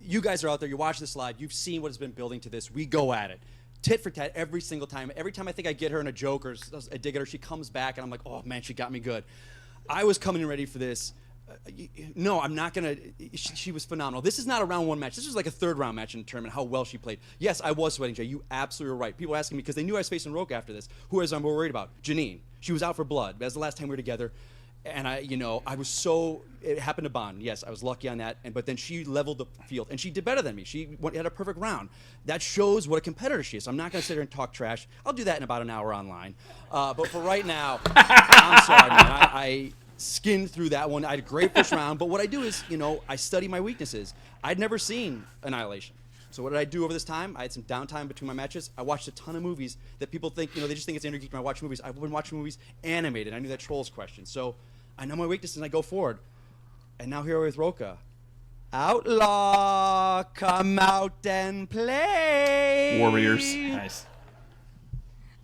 You guys are out there. You watch this live. You've seen what has been building to this. We go at it. Tit for tat every single time. Every time I think I get her in a joke or a dig at her, she comes back, and I'm like, oh, man, she got me good. I was coming in ready for this. No, I'm not going to. She was phenomenal. This is not a round one match. This was like a third round match in the tournament, how well she played. Yes, I was sweating, Jay. You absolutely were right. People were asking me because they knew I was facing Roca after this. Who was I more worried about? Jeannine. She was out for blood. That's the last time we were together. And I was so, it happened to bond. Yes, I was lucky on that. But then she leveled the field, and she did better than me. She had a perfect round. That shows what a competitor she is. I'm not going to sit here and talk trash. I'll do that in about an hour online. But for right now, I'm sorry, man. I skinned through that one. I had a great first round. But what I do is, I study my weaknesses. I'd never seen Annihilation. So what did I do over this time? I had some downtime between my matches. I watched a ton of movies that people think, they just think it's intergeek when I watch movies. I've been watching movies animated. I knew that Trolls question. So I know my weaknesses and I go forward. And now here with Roca. Outlaw, come out and play. Warriors. Nice.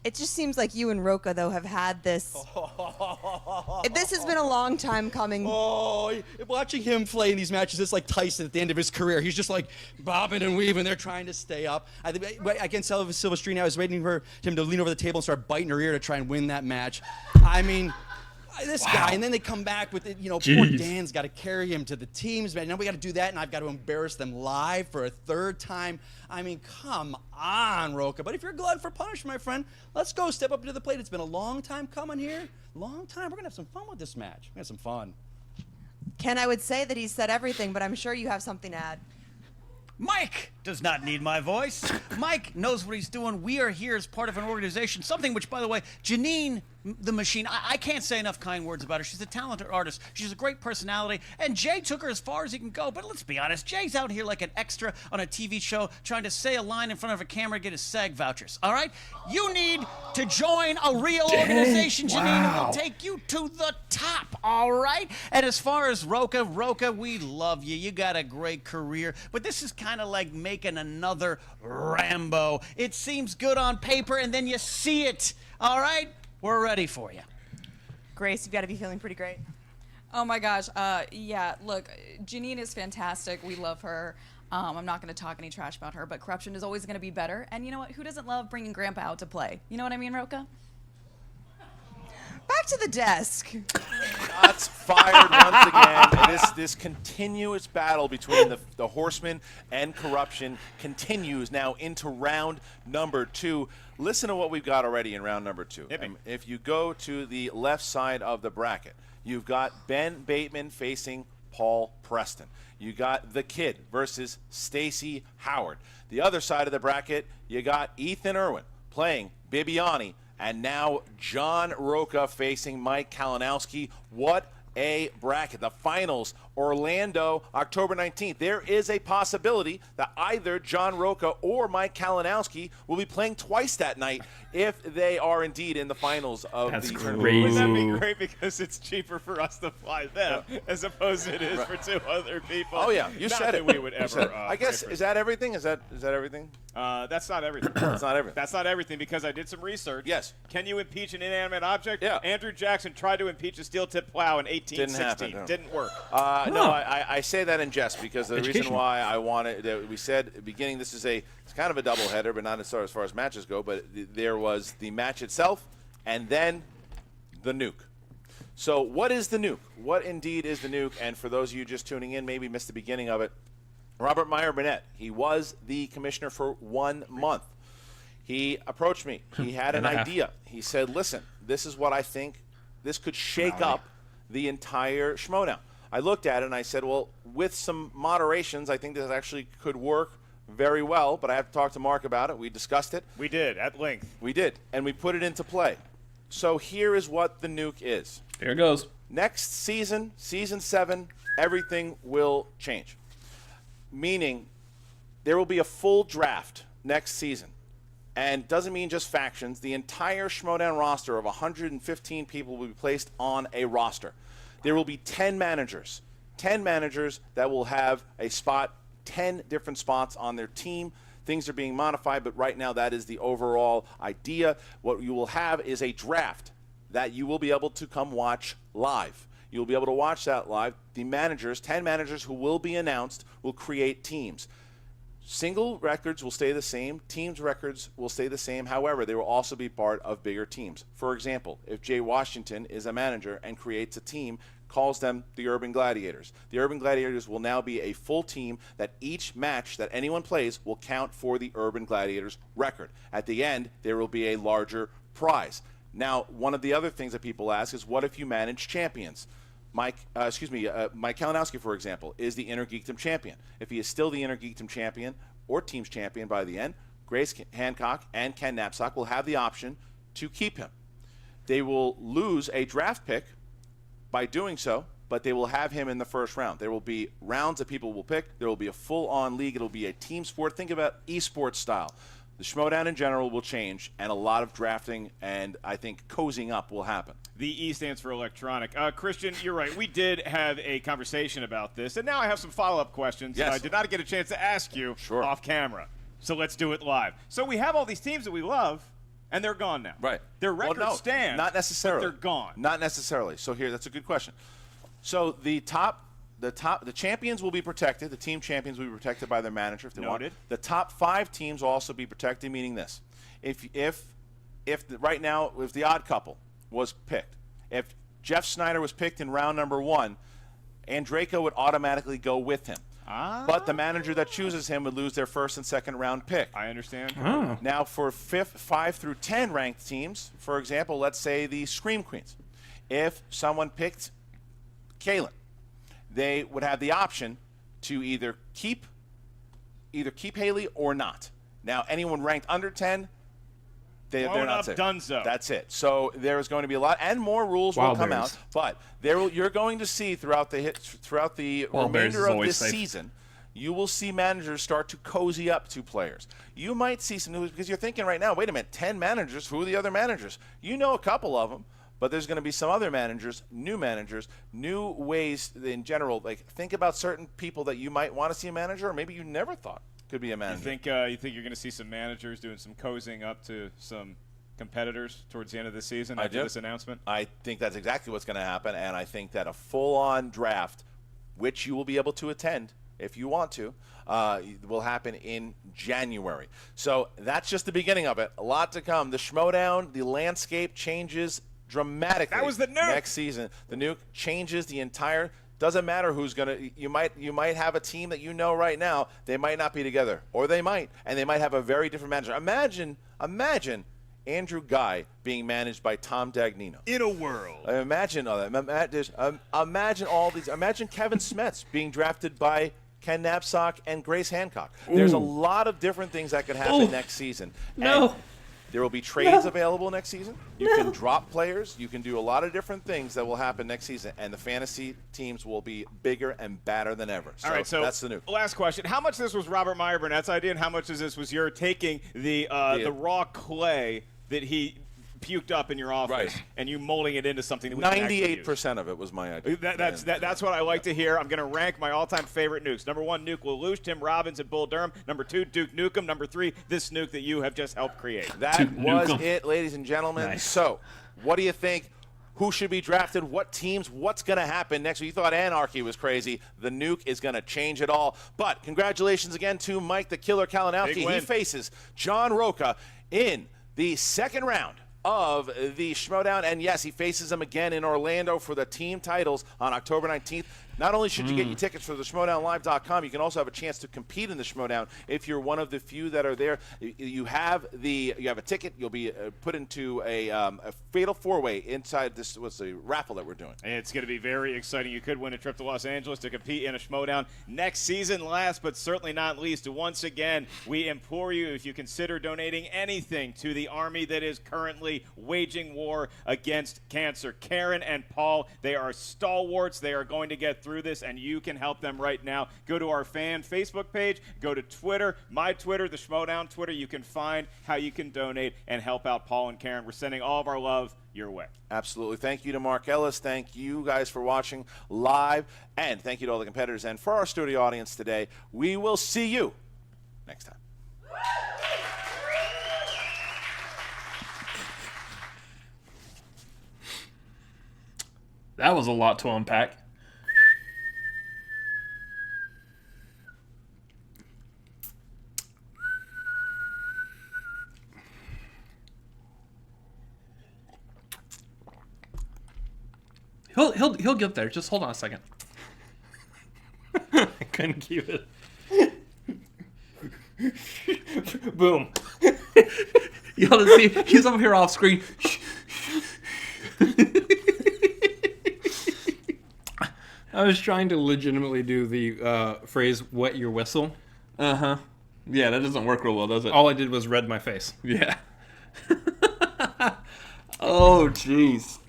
It just seems like you and Roca, though, have had this. This has been a long time coming. Oh, watching him play in these matches, it's like Tyson at the end of his career. He's just like bobbing and weaving. They're trying to stay up. I think against Silvestrini, I was waiting for him to lean over the table and start biting her ear to try and win that match. I mean, this guy, and then they come back with it. Poor Dan's got to carry him to the teams, man. Now we got to do that, and I've got to embarrass them live for a third time. I mean, come on, Roca. But if you're glad for punishment, my friend, let's go step up to the plate. It's been a long time coming here. Long time. We're going to have some fun with this match. We're going to have some fun. Ken, I would say that he said everything, but I'm sure you have something to add. Mike does not need my voice. Mike knows what he's doing. We are here as part of an organization, something which, by the way, Jeannine the Machine, I can't say enough kind words about her. She's a talented artist. She's a great personality, and Jay took her as far as he can go. But let's be honest, Jay's out here like an extra on a TV show trying to say a line in front of a camera to get his SAG vouchers, all right? You need to join a real organization, Jeannine, who will take you to the top, all right? And as far as Roca, we love you. You got a great career, but this is kind of like making another Rambo. It seems good on paper, and then you see it, all right? We're ready for you. Grace, you've got to be feeling pretty great. Oh my gosh, yeah, look, Jeannine is fantastic. We love her. I'm not going to talk any trash about her, but corruption is always going to be better. And you know what? Who doesn't love bringing Grandpa out to play? You know what I mean, Roca? Back to the desk. Shots fired once again. This continuous battle between the Horsemen and corruption continues now into round number 2. Listen to what we've got already in round number 2. If you go to the left side of the bracket, you've got Ben Bateman facing Paul Preston. You got The Kid versus Stacey Howard. The other side of the bracket, you got Ethan Irwin playing Bibiani, and now John Roca facing Mike Kalinowski. What a bracket. The finals, Orlando, October 19th. There is a possibility that either John Roca or Mike Kalinowski will be playing twice that night if they are indeed in the finals of the tournament. Wouldn't that be great? Because it's cheaper for us to fly them as opposed to it is for 2 other people. Oh yeah, you Not said that it. we would ever. I guess is that everything? Is that everything? That's not everything. That's not everything. That's not everything because I did some research. Yes. Can you impeach an inanimate object? Yeah. Andrew Jackson tried to impeach a steel-tip plow in 1816. Didn't happen. No. Didn't work. No, I say that in jest because the reason Educational. why I wanted that we said at the beginning it's kind of a doubleheader, but not as far as matches go. But there was the match itself, and then the nuke. So what is the nuke? What indeed is the nuke? And for those of you just tuning in, maybe missed the beginning of it. Robert Meyer Burnett, he was the commissioner for 1 month. He approached me. He had an idea. He said, listen, this is what I think. This could shake up the entire Schmoedown. I looked at it and I said, well, with some moderations, I think this actually could work very well, but I have to talk to Mark about it. We discussed it. We did, at length. We did, and we put it into play. So here is what the nuke is. Here it goes. Next season, Season 7, everything will change. Meaning, there will be a full draft next season. And doesn't mean just factions. The entire Schmoedown roster of 115 people will be placed on a roster. There will be 10 managers. 10 managers that will have a spot, 10 different spots on their team. Things are being modified, but right now that is the overall idea. What you will have is a draft that you will be able to come watch live. You'll be able to watch that live. The managers, 10 managers who will be announced, will create teams. Single records will stay the same. Teams records will stay the same. However, they will also be part of bigger teams. For example, if Jay Washington is a manager and creates a team, calls them the Urban Gladiators. The Urban Gladiators will now be a full team that each match that anyone plays will count for the Urban Gladiators record. At the end, there will be a larger prize. Now, one of the other things that people ask is, what if you manage champions? Mike Kalinowski, for example, is the Inner Geekdom champion. If he is still the Inner Geekdom champion or team's champion by the end, Grace Hancock and Ken Knapsack will have the option to keep him. They will lose a draft pick by doing so, but they will have him in the first round. There will be rounds that people will pick. There will be a full-on league. It will be a team sport. Think about esports style. The Schmoedown in general will change, and a lot of drafting and, I think, cozying up will happen. The E stands for electronic. Christian, you're right. We did have a conversation about this, and now I have some follow-up questions Yes. I did not get a chance to ask you off camera. So let's do it live. So we have all these teams that we love, and they're gone now. Right. Their records stand. Not necessarily. But they're gone. Not necessarily. So here, that's a good question. So the champions will be protected. The team champions will be protected by their manager if they want. The top 5 teams will also be protected, meaning this: if right now, if the odd couple was picked, if Jeff Snyder was picked in round number 1, Andraco would automatically go with him. But the manager that chooses him would lose their first and second round pick. I understand. Now, for 5 through 10 ranked teams, for example, let's say the Scream Queens, if someone picked Kaylin, they would have the option to either keep Haley or not. Now, anyone ranked under 10, they're not safe. Dunzo. That's it. So there's going to be a lot, and more rules will come out. But you're going to see throughout the remainder of this season, you will see managers start to cozy up to players. You might see some news because you're thinking right now, wait a minute, 10 managers. Who are the other managers? You know a couple of them. But there's going to be some other managers, new ways in general. Like, think about certain people that you might want to see a manager, or maybe you never thought could be a manager. You think you're going to see some managers doing some cozying up to some competitors towards the end of the season after this announcement? I think that's exactly what's going to happen, and I think that a full-on draft, which you will be able to attend if you want to, will happen in January. So that's just the beginning of it. A lot to come. The Schmoedown, the landscape changes dramatically. That was the Nuke. Next season, the Nuke changes the entire. Doesn't matter who's gonna. You might have a team that you know right now. They might not be together, or they might, and they might have a very different manager. Imagine Andrew Guy being managed by Tom Dagnino. In a world. Imagine all that. Imagine all these. Imagine Kevin Smets being drafted by Ken Knapsack and Grace Hancock. There's a lot of different things that could happen next season. No. There will be trades available next season. You can drop players. You can do a lot of different things that will happen next season, and the fantasy teams will be bigger and badder than ever. All right, so that's the Nuke. Last question: how much of this was Robert Meyer Burnett's idea, and how much of this was your taking the raw clay that he puked up in your office and you molding it into something that we can actually use? 98% of it was my idea. That's what I like to hear. I'm going to rank my all-time favorite nukes. Number 1, Nuke Lelouch, Tim Robbins, and Bull Durham. Number 2, Duke Nukem. Number 3, this nuke that you have just helped create. That was it, ladies and gentlemen. Nice. So, what do you think? Who should be drafted? What teams? What's going to happen next? You thought Anarchy was crazy. The Nuke is going to change it all. But congratulations again to Mike the Killer Kalinowski. He faces John Roca in the second round of the Schmoedown, and yes, he faces them again in Orlando for the team titles on October 19th. Not only should you get your tickets for the Schmoedownlive.com, you can also have a chance to compete in the Schmoedown if you're one of the few that are there. You have a ticket. You'll be put into a fatal four-way inside this. What's the raffle that we're doing? It's going to be very exciting. You could win a trip to Los Angeles to compete in a Schmoedown next season. Last but certainly not least, once again, we implore you, if you consider donating anything to the army that is currently waging war against cancer. Karen and Paul, they are stalwarts. They are going to get through through this, and you can help them right now. Go to our fan Facebook page, go to Twitter, my Twitter, the Schmoedown Twitter. You can find how you can donate and help out Paul and Karen. We're sending all of our love your way. Absolutely. Thank you to Mark Ellis. Thank you guys for watching live. And thank you to all the competitors. And for our studio audience today, we will see you next time. That was a lot to unpack. He'll get there. Just hold on a second. I couldn't keep it. Boom. You ought to see he's over here off screen. I was trying to legitimately do the phrase "wet your whistle." Uh-huh. Yeah, that doesn't work real well, does it? All I did was read my face. Yeah. Oh, jeez.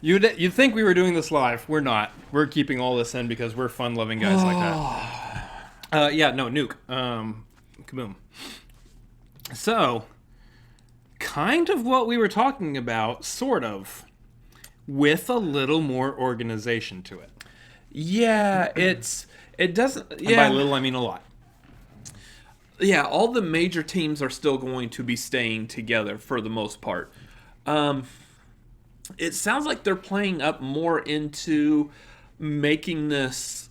You'd think we were doing this live. We're not. We're keeping all this in because we're fun-loving guys like that. Yeah, no, Nuke. Kaboom. So, kind of what we were talking about, sort of, with a little more organization to it. Yeah, it doesn't. And Yeah, by little, I mean a lot. Yeah, all the major teams are still going to be staying together for the most part. It sounds like they're playing up more into making this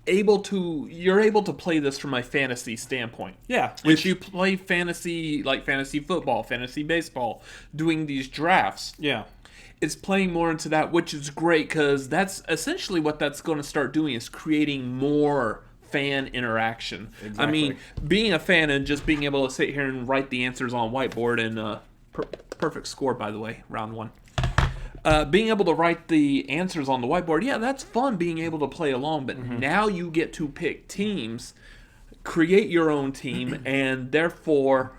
you're able to play this from a fantasy standpoint. Yeah. If you play fantasy, like fantasy football, fantasy baseball, doing these drafts. Yeah. It's playing more into that, which is great because that's essentially what that's going to start doing is creating more fan interaction. Exactly. I mean, being a fan and just being able to sit here and write the answers on whiteboard and perfect score, by the way, round one. Being able to write the answers on the whiteboard, yeah, that's fun being able to play along, but now you get to pick teams, create your own team, and therefore,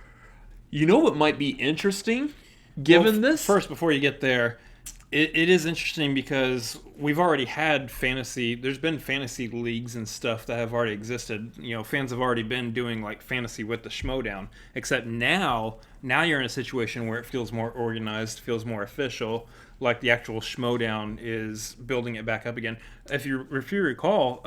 you know what might be interesting, given this? First, before you get there, it is interesting because we've already had fantasy, there's been fantasy leagues and stuff that have already existed. You know, fans have already been doing like fantasy with the Schmoedown, except now you're in a situation where it feels more organized, feels more official, like the actual Schmoedown is building it back up again. If you recall,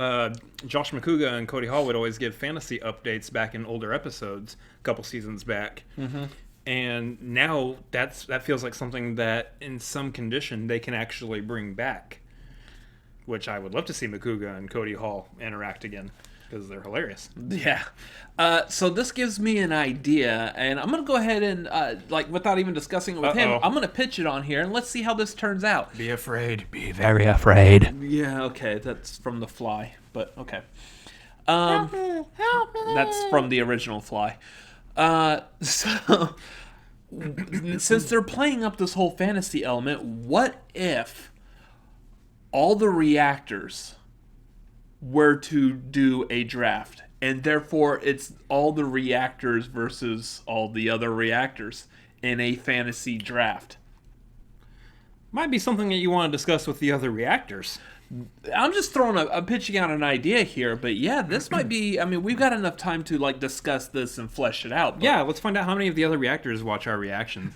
Josh McCouga and Cody Hall would always give fantasy updates back in older episodes, a couple seasons back. Mm-hmm. And now that feels like something that in some condition they can actually bring back, which I would love to see McCouga and Cody Hall interact again because they're hilarious. Yeah. So this gives me an idea, and I'm going to go ahead and, without even discussing it with him, I'm going to pitch it on here, and let's see how this turns out. Be afraid. Be very afraid. Yeah, okay. That's from The Fly, but okay. Help me. That's from the original Fly. So, since they're playing up this whole fantasy element, what if all the reactors were to do a draft, and therefore it's all the reactors versus all the other reactors in a fantasy draft? Might be something that you want to discuss with the other reactors. I'm just I'm pitching out an idea here, but yeah, this might be, I mean, we've got enough time to like discuss this and flesh it out. But... Yeah, let's find out how many of the other reactors watch our reactions.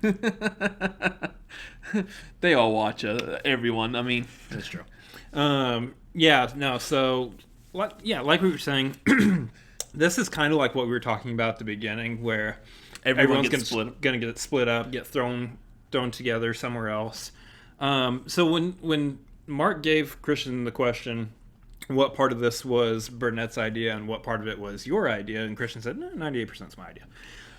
They all watch everyone, I mean. That's true. So, like we were saying, this is kind of like what we were talking about at the beginning, where everyone's going to get split up, get thrown together somewhere else. So when Mark gave Christian the question, what part of this was Burnett's idea and what part of it was your idea, and Christian said, no, 98% is my idea.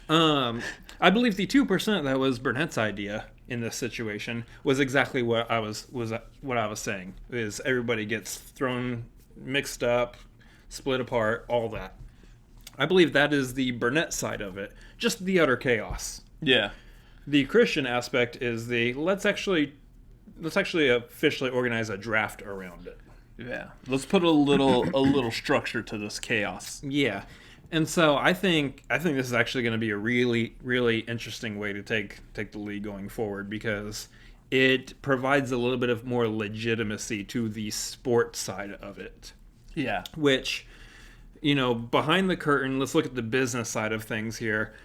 I believe the 2% that was Burnett's idea in this situation was exactly what I was saying, is everybody gets thrown, mixed up, split apart, all that. I believe that is the Burnett side of it, just the utter chaos. Yeah. The Christian aspect is the let's actually officially organize a draft around it. Yeah. Let's put a little structure to this chaos. Yeah. And so I think this is actually going to be a really, really interesting way to take the league going forward, because it provides a little bit of more legitimacy to the sports side of it. Yeah. Which, behind the curtain, let's look at the business side of things here.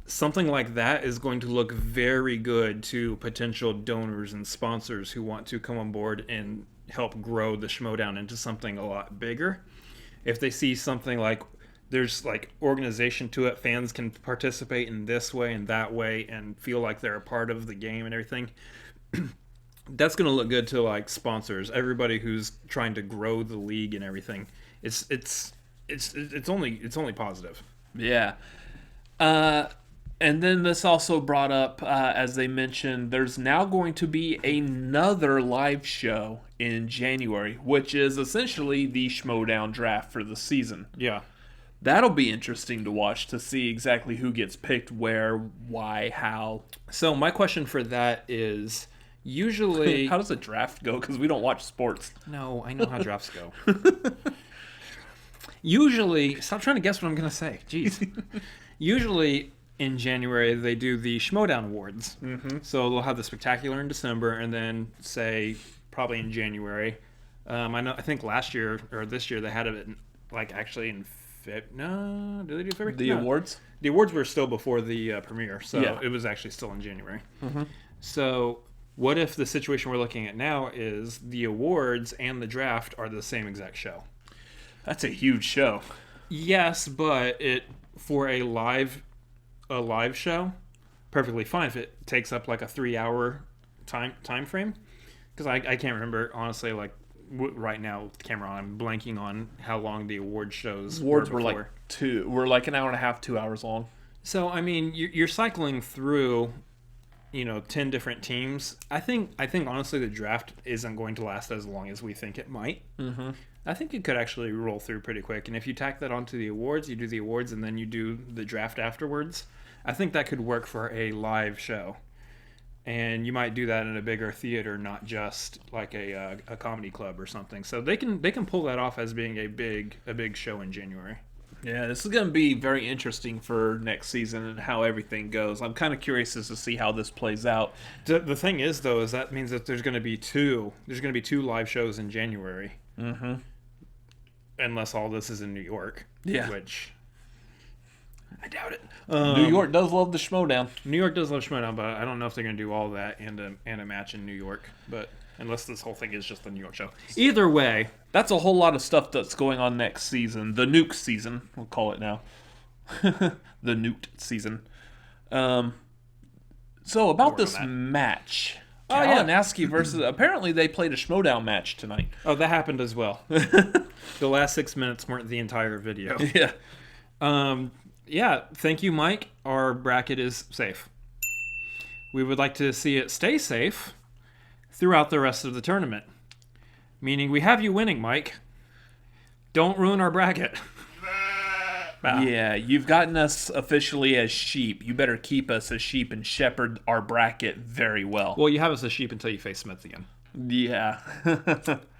Something like that is going to look very good to potential donors and sponsors who want to come on board and help grow the Schmoedown into something a lot bigger. If they see something like there's like organization to it, fans can participate in this way and that way and feel like they're a part of the game and everything. That's going to look good to like sponsors, everybody who's trying to grow the league and everything. It's only positive. Yeah. And then this also brought up, as they mentioned, there's now going to be another live show in January, which is essentially the Schmoedown draft for the season. Yeah. That'll be interesting to watch to see exactly who gets picked where, why, how. So my question for that is, usually... How does a draft go? Because we don't watch sports. No, I know how drafts go. Usually... Stop trying to guess what I'm going to say. Jeez. Usually... in January, they do the Schmoedown Awards. Mm-hmm. So they'll have the Spectacular in December, and then say probably in January. I think last year or this year they had it actually in no, did they do February? The awards? The awards were still before the premiere, so yeah. It was actually still in January. Mm-hmm. So what if the situation we're looking at now is the awards and the draft are the same exact show? That's a huge show. Yes, but for a live show, perfectly fine if it takes up like a 3-hour time frame, because I can't remember honestly right now with the camera on, I'm blanking on how long the award shows awards were like an hour and a half, 2 hours long. So I mean you're cycling through 10 different teams. I think honestly the draft isn't going to last as long as we think it might. Mm-hmm. I think it could actually roll through pretty quick, and if you tack that onto the awards, you do the awards and then you do the draft afterwards, I think that could work for a live show. And you might do that in a bigger theater, not just like a comedy club or something. So they can pull that off as being a big show in January. Yeah, this is going to be very interesting for next season and how everything goes. I'm kind of curious as to see how this plays out. The thing is, though, is that means that there's going to be two live shows in January. Mm-hmm. Unless all this is in New York. Yeah. Which I doubt it. New York does love the Schmoedown. New York does love Schmoedown, but I don't know if they're going to do all that and a match in New York. But unless this whole thing is just the New York show. Either way, that's a whole lot of stuff that's going on next season. The Nuke season, we'll call it now. The Nuke season. So about this match. Kalinowski versus... Apparently they played a Schmoedown match tonight. Oh, that happened as well. The last 6 minutes weren't the entire video. Yeah. Yeah, thank you, Mike. Our bracket is safe. We would like to see it stay safe throughout the rest of the tournament. Meaning we have you winning, Mike. Don't ruin our bracket. Yeah, you've gotten us officially as sheep. You better keep us as sheep and shepherd our bracket very well. Well, you have us as sheep until you face Smith again. Yeah.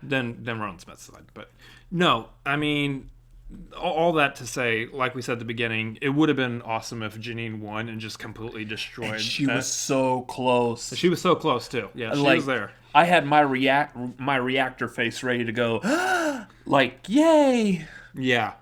then we're on Smith's side. But no, I mean, all that to say, like we said at the beginning, it would have been awesome if Jeannine won and just completely destroyed. And she was so close. She was so close too. Yeah, she was there. I had my reactor face ready to go. Like, yay! Yeah.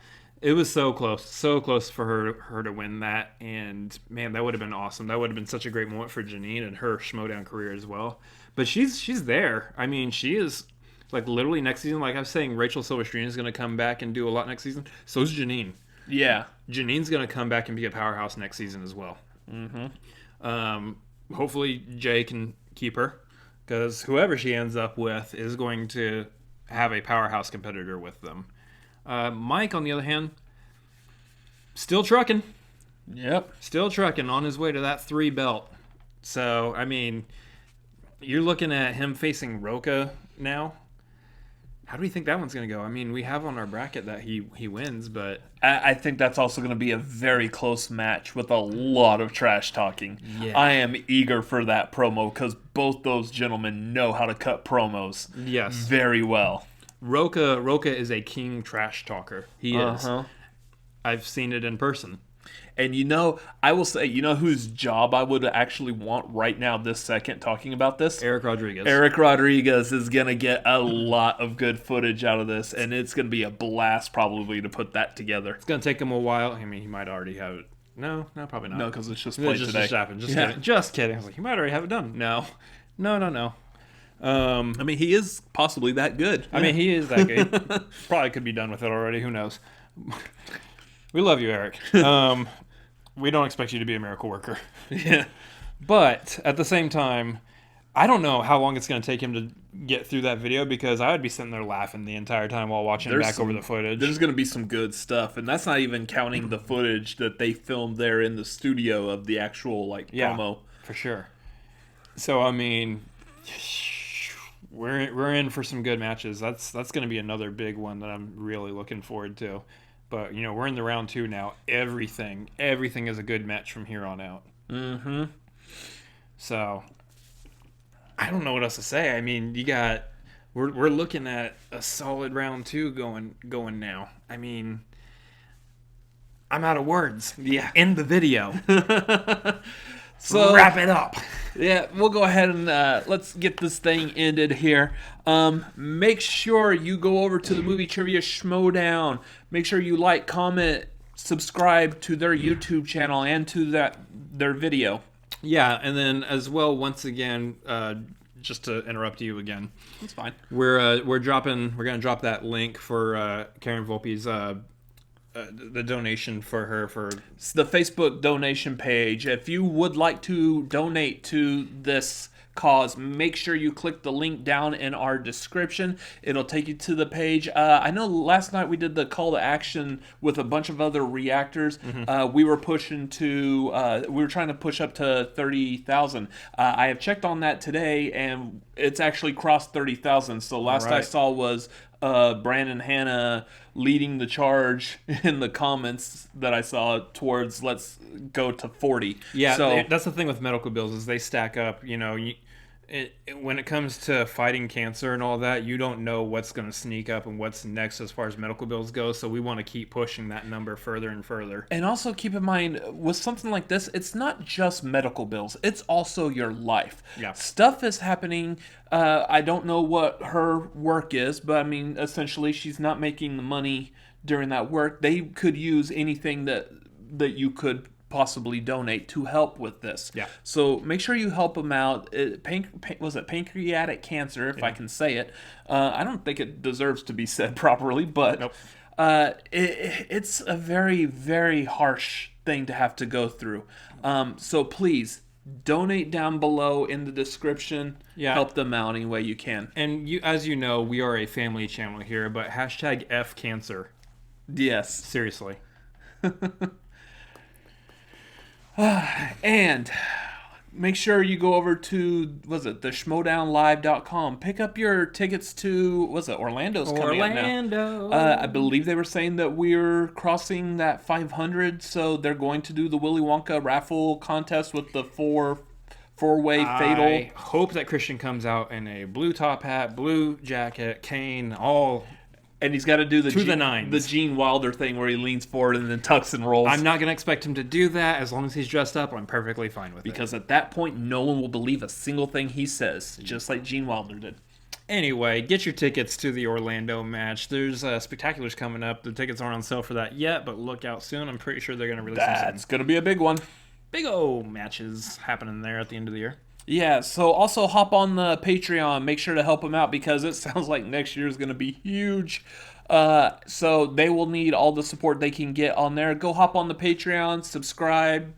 It was so close for her to win that, and man, that would have been awesome. That would have been such a great moment for Jeannine and her Schmoedown career as well. But she's there. I mean, she is like literally next season. Like I was saying, Rachel Silverstream is going to come back and do a lot next season. So is Jeannine. Yeah, Jeannine's going to come back and be a powerhouse next season as well. Mm-hmm. Hopefully Jay can keep her, because whoever she ends up with is going to have a powerhouse competitor with them. Mike, on the other hand, still trucking. Yep. Still trucking on his way to that 3 belt. So, I mean, you're looking at him facing Roca now. How do you think that one's going to go? I mean, we have on our bracket that he wins, but... I think that's also going to be a very close match with a lot of trash talking. Yeah. I am eager for that promo because both those gentlemen know how to cut promos. Yes. Very well. Roca is a king trash talker. He is. I've seen it in person. And I will say, whose job I would actually want right now, this second, talking about this? Eric Rodriguez. Eric Rodriguez is going to get a lot of good footage out of this, and it's going to be a blast probably to put that together. It's going to take him a while. I mean, he might already have it. No, probably not. No, because it's just played today. Just happened. Just kidding. I was like, he might already have it done. No. I mean, he is possibly that good. I mean, he is that good. Probably could be done with it already. Who knows? We love you, Eric. We don't expect you to be a miracle worker. Yeah. But at the same time, I don't know how long it's going to take him to get through that video, because I would be sitting there laughing the entire time while watching over the footage. There's going to be some good stuff, and that's not even counting the footage that they filmed there in the studio of the actual promo. For sure. So I mean, we're in for some good matches. That's going to be another big one that I'm really looking forward to. But we're in the round 2 now. Everything is a good match from here on out. Mm-hmm. So I don't know what else to say. I mean, we're looking at a solid round 2 going now. I mean, I'm out of words. Yeah. End the video. So wrap it up. Yeah, we'll go ahead and let's get this thing ended here. Make sure you go over to the Movie Trivia Schmoedown. Make sure you like, comment, subscribe to their YouTube channel and to their video. Yeah, and then as well, once again, just to interrupt you again, that's fine. We're gonna drop that link for Karen Volpe's the donation for her for it's the Facebook donation page. If you would like to donate to this cause, make sure you click the link down in our description. It'll take you to the page. I know last night we did the call to action with a bunch of other reactors. Mm-hmm. We were trying to push up to 30,000. I have checked on that today, and it's actually crossed 30,000. So last I saw was Brandon Hanna leading the charge in the comments that I saw towards let's go to 40. Yeah, so that's the thing with medical bills is they stack up. When it comes to fighting cancer and all that, you don't know what's going to sneak up and what's next as far as medical bills go. So we want to keep pushing that number further and further. And also keep in mind, with something like this, it's not just medical bills. It's also your life. Yeah. Stuff is happening. I don't know what her work is, but I mean, essentially, she's not making the money during that work. They could use anything that you could possibly donate to help with this. Yeah. So make sure you help them out. Was it pancreatic cancer, if I can say it? I don't think it deserves to be said properly, but nope. It's a very, very harsh thing to have to go through. So please donate down below in the description. Yeah. Help them out any way you can. And as you know, we are a family channel here, but hashtag F cancer. Yes. Seriously. And make sure you go over to, the schmoedownlive.com. Pick up your tickets to, Orlando's coming up now. I believe they were saying that we're crossing that 500, so they're going to do the Willy Wonka raffle contest with the four-way fatal. I hope that Christian comes out in a blue top hat, blue jacket, cane, all... And he's got to do the nines. The Gene Wilder thing where he leans forward and then tucks and rolls. I'm not going to expect him to do that. As long as he's dressed up, I'm perfectly fine with it. Because at that point, no one will believe a single thing he says, just like Gene Wilder did. Anyway, get your tickets to the Orlando match. There's Spectaculars coming up. The tickets aren't on sale for that yet, but look out soon. I'm pretty sure they're going to release them soon. That's going to be a big one. Big old matches happening there at the end of the year. Yeah, so also hop on the Patreon. Make sure to help them out because it sounds like next year is going to be huge. So they will need all the support they can get on there. Go hop on the Patreon, subscribe,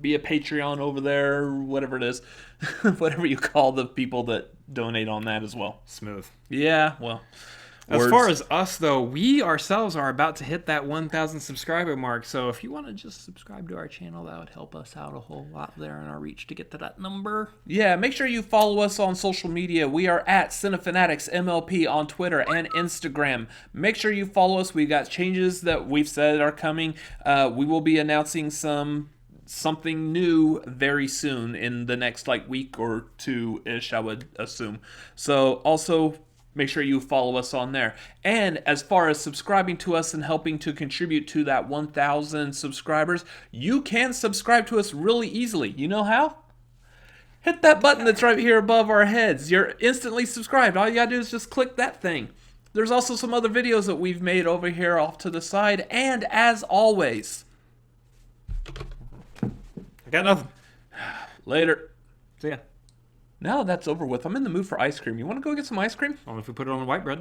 be a Patreon over there, whatever it is. Whatever you call the people that donate on that as well. Smooth. Yeah, well. As far as us, though, we ourselves are about to hit that 1,000 subscriber mark. So if you want to just subscribe to our channel, that would help us out a whole lot there in our reach to get to that number. Yeah, make sure you follow us on social media. We are at Cinefanatics MLP on Twitter and Instagram. Make sure you follow us. We got changes that we've said are coming. We will be announcing something new very soon in the next week or two-ish, I would assume. So also make sure you follow us on there. And as far as subscribing to us and helping to contribute to that 1,000 subscribers, you can subscribe to us really easily. You know how? Hit that button that's right here above our heads. You're instantly subscribed. All you gotta do is just click that thing. There's also some other videos that we've made over here off to the side. And as always, I got nothing. Later. See ya. Now that's over with, I'm in the mood for ice cream. You want to go get some ice cream? Only if we put it on the white bread.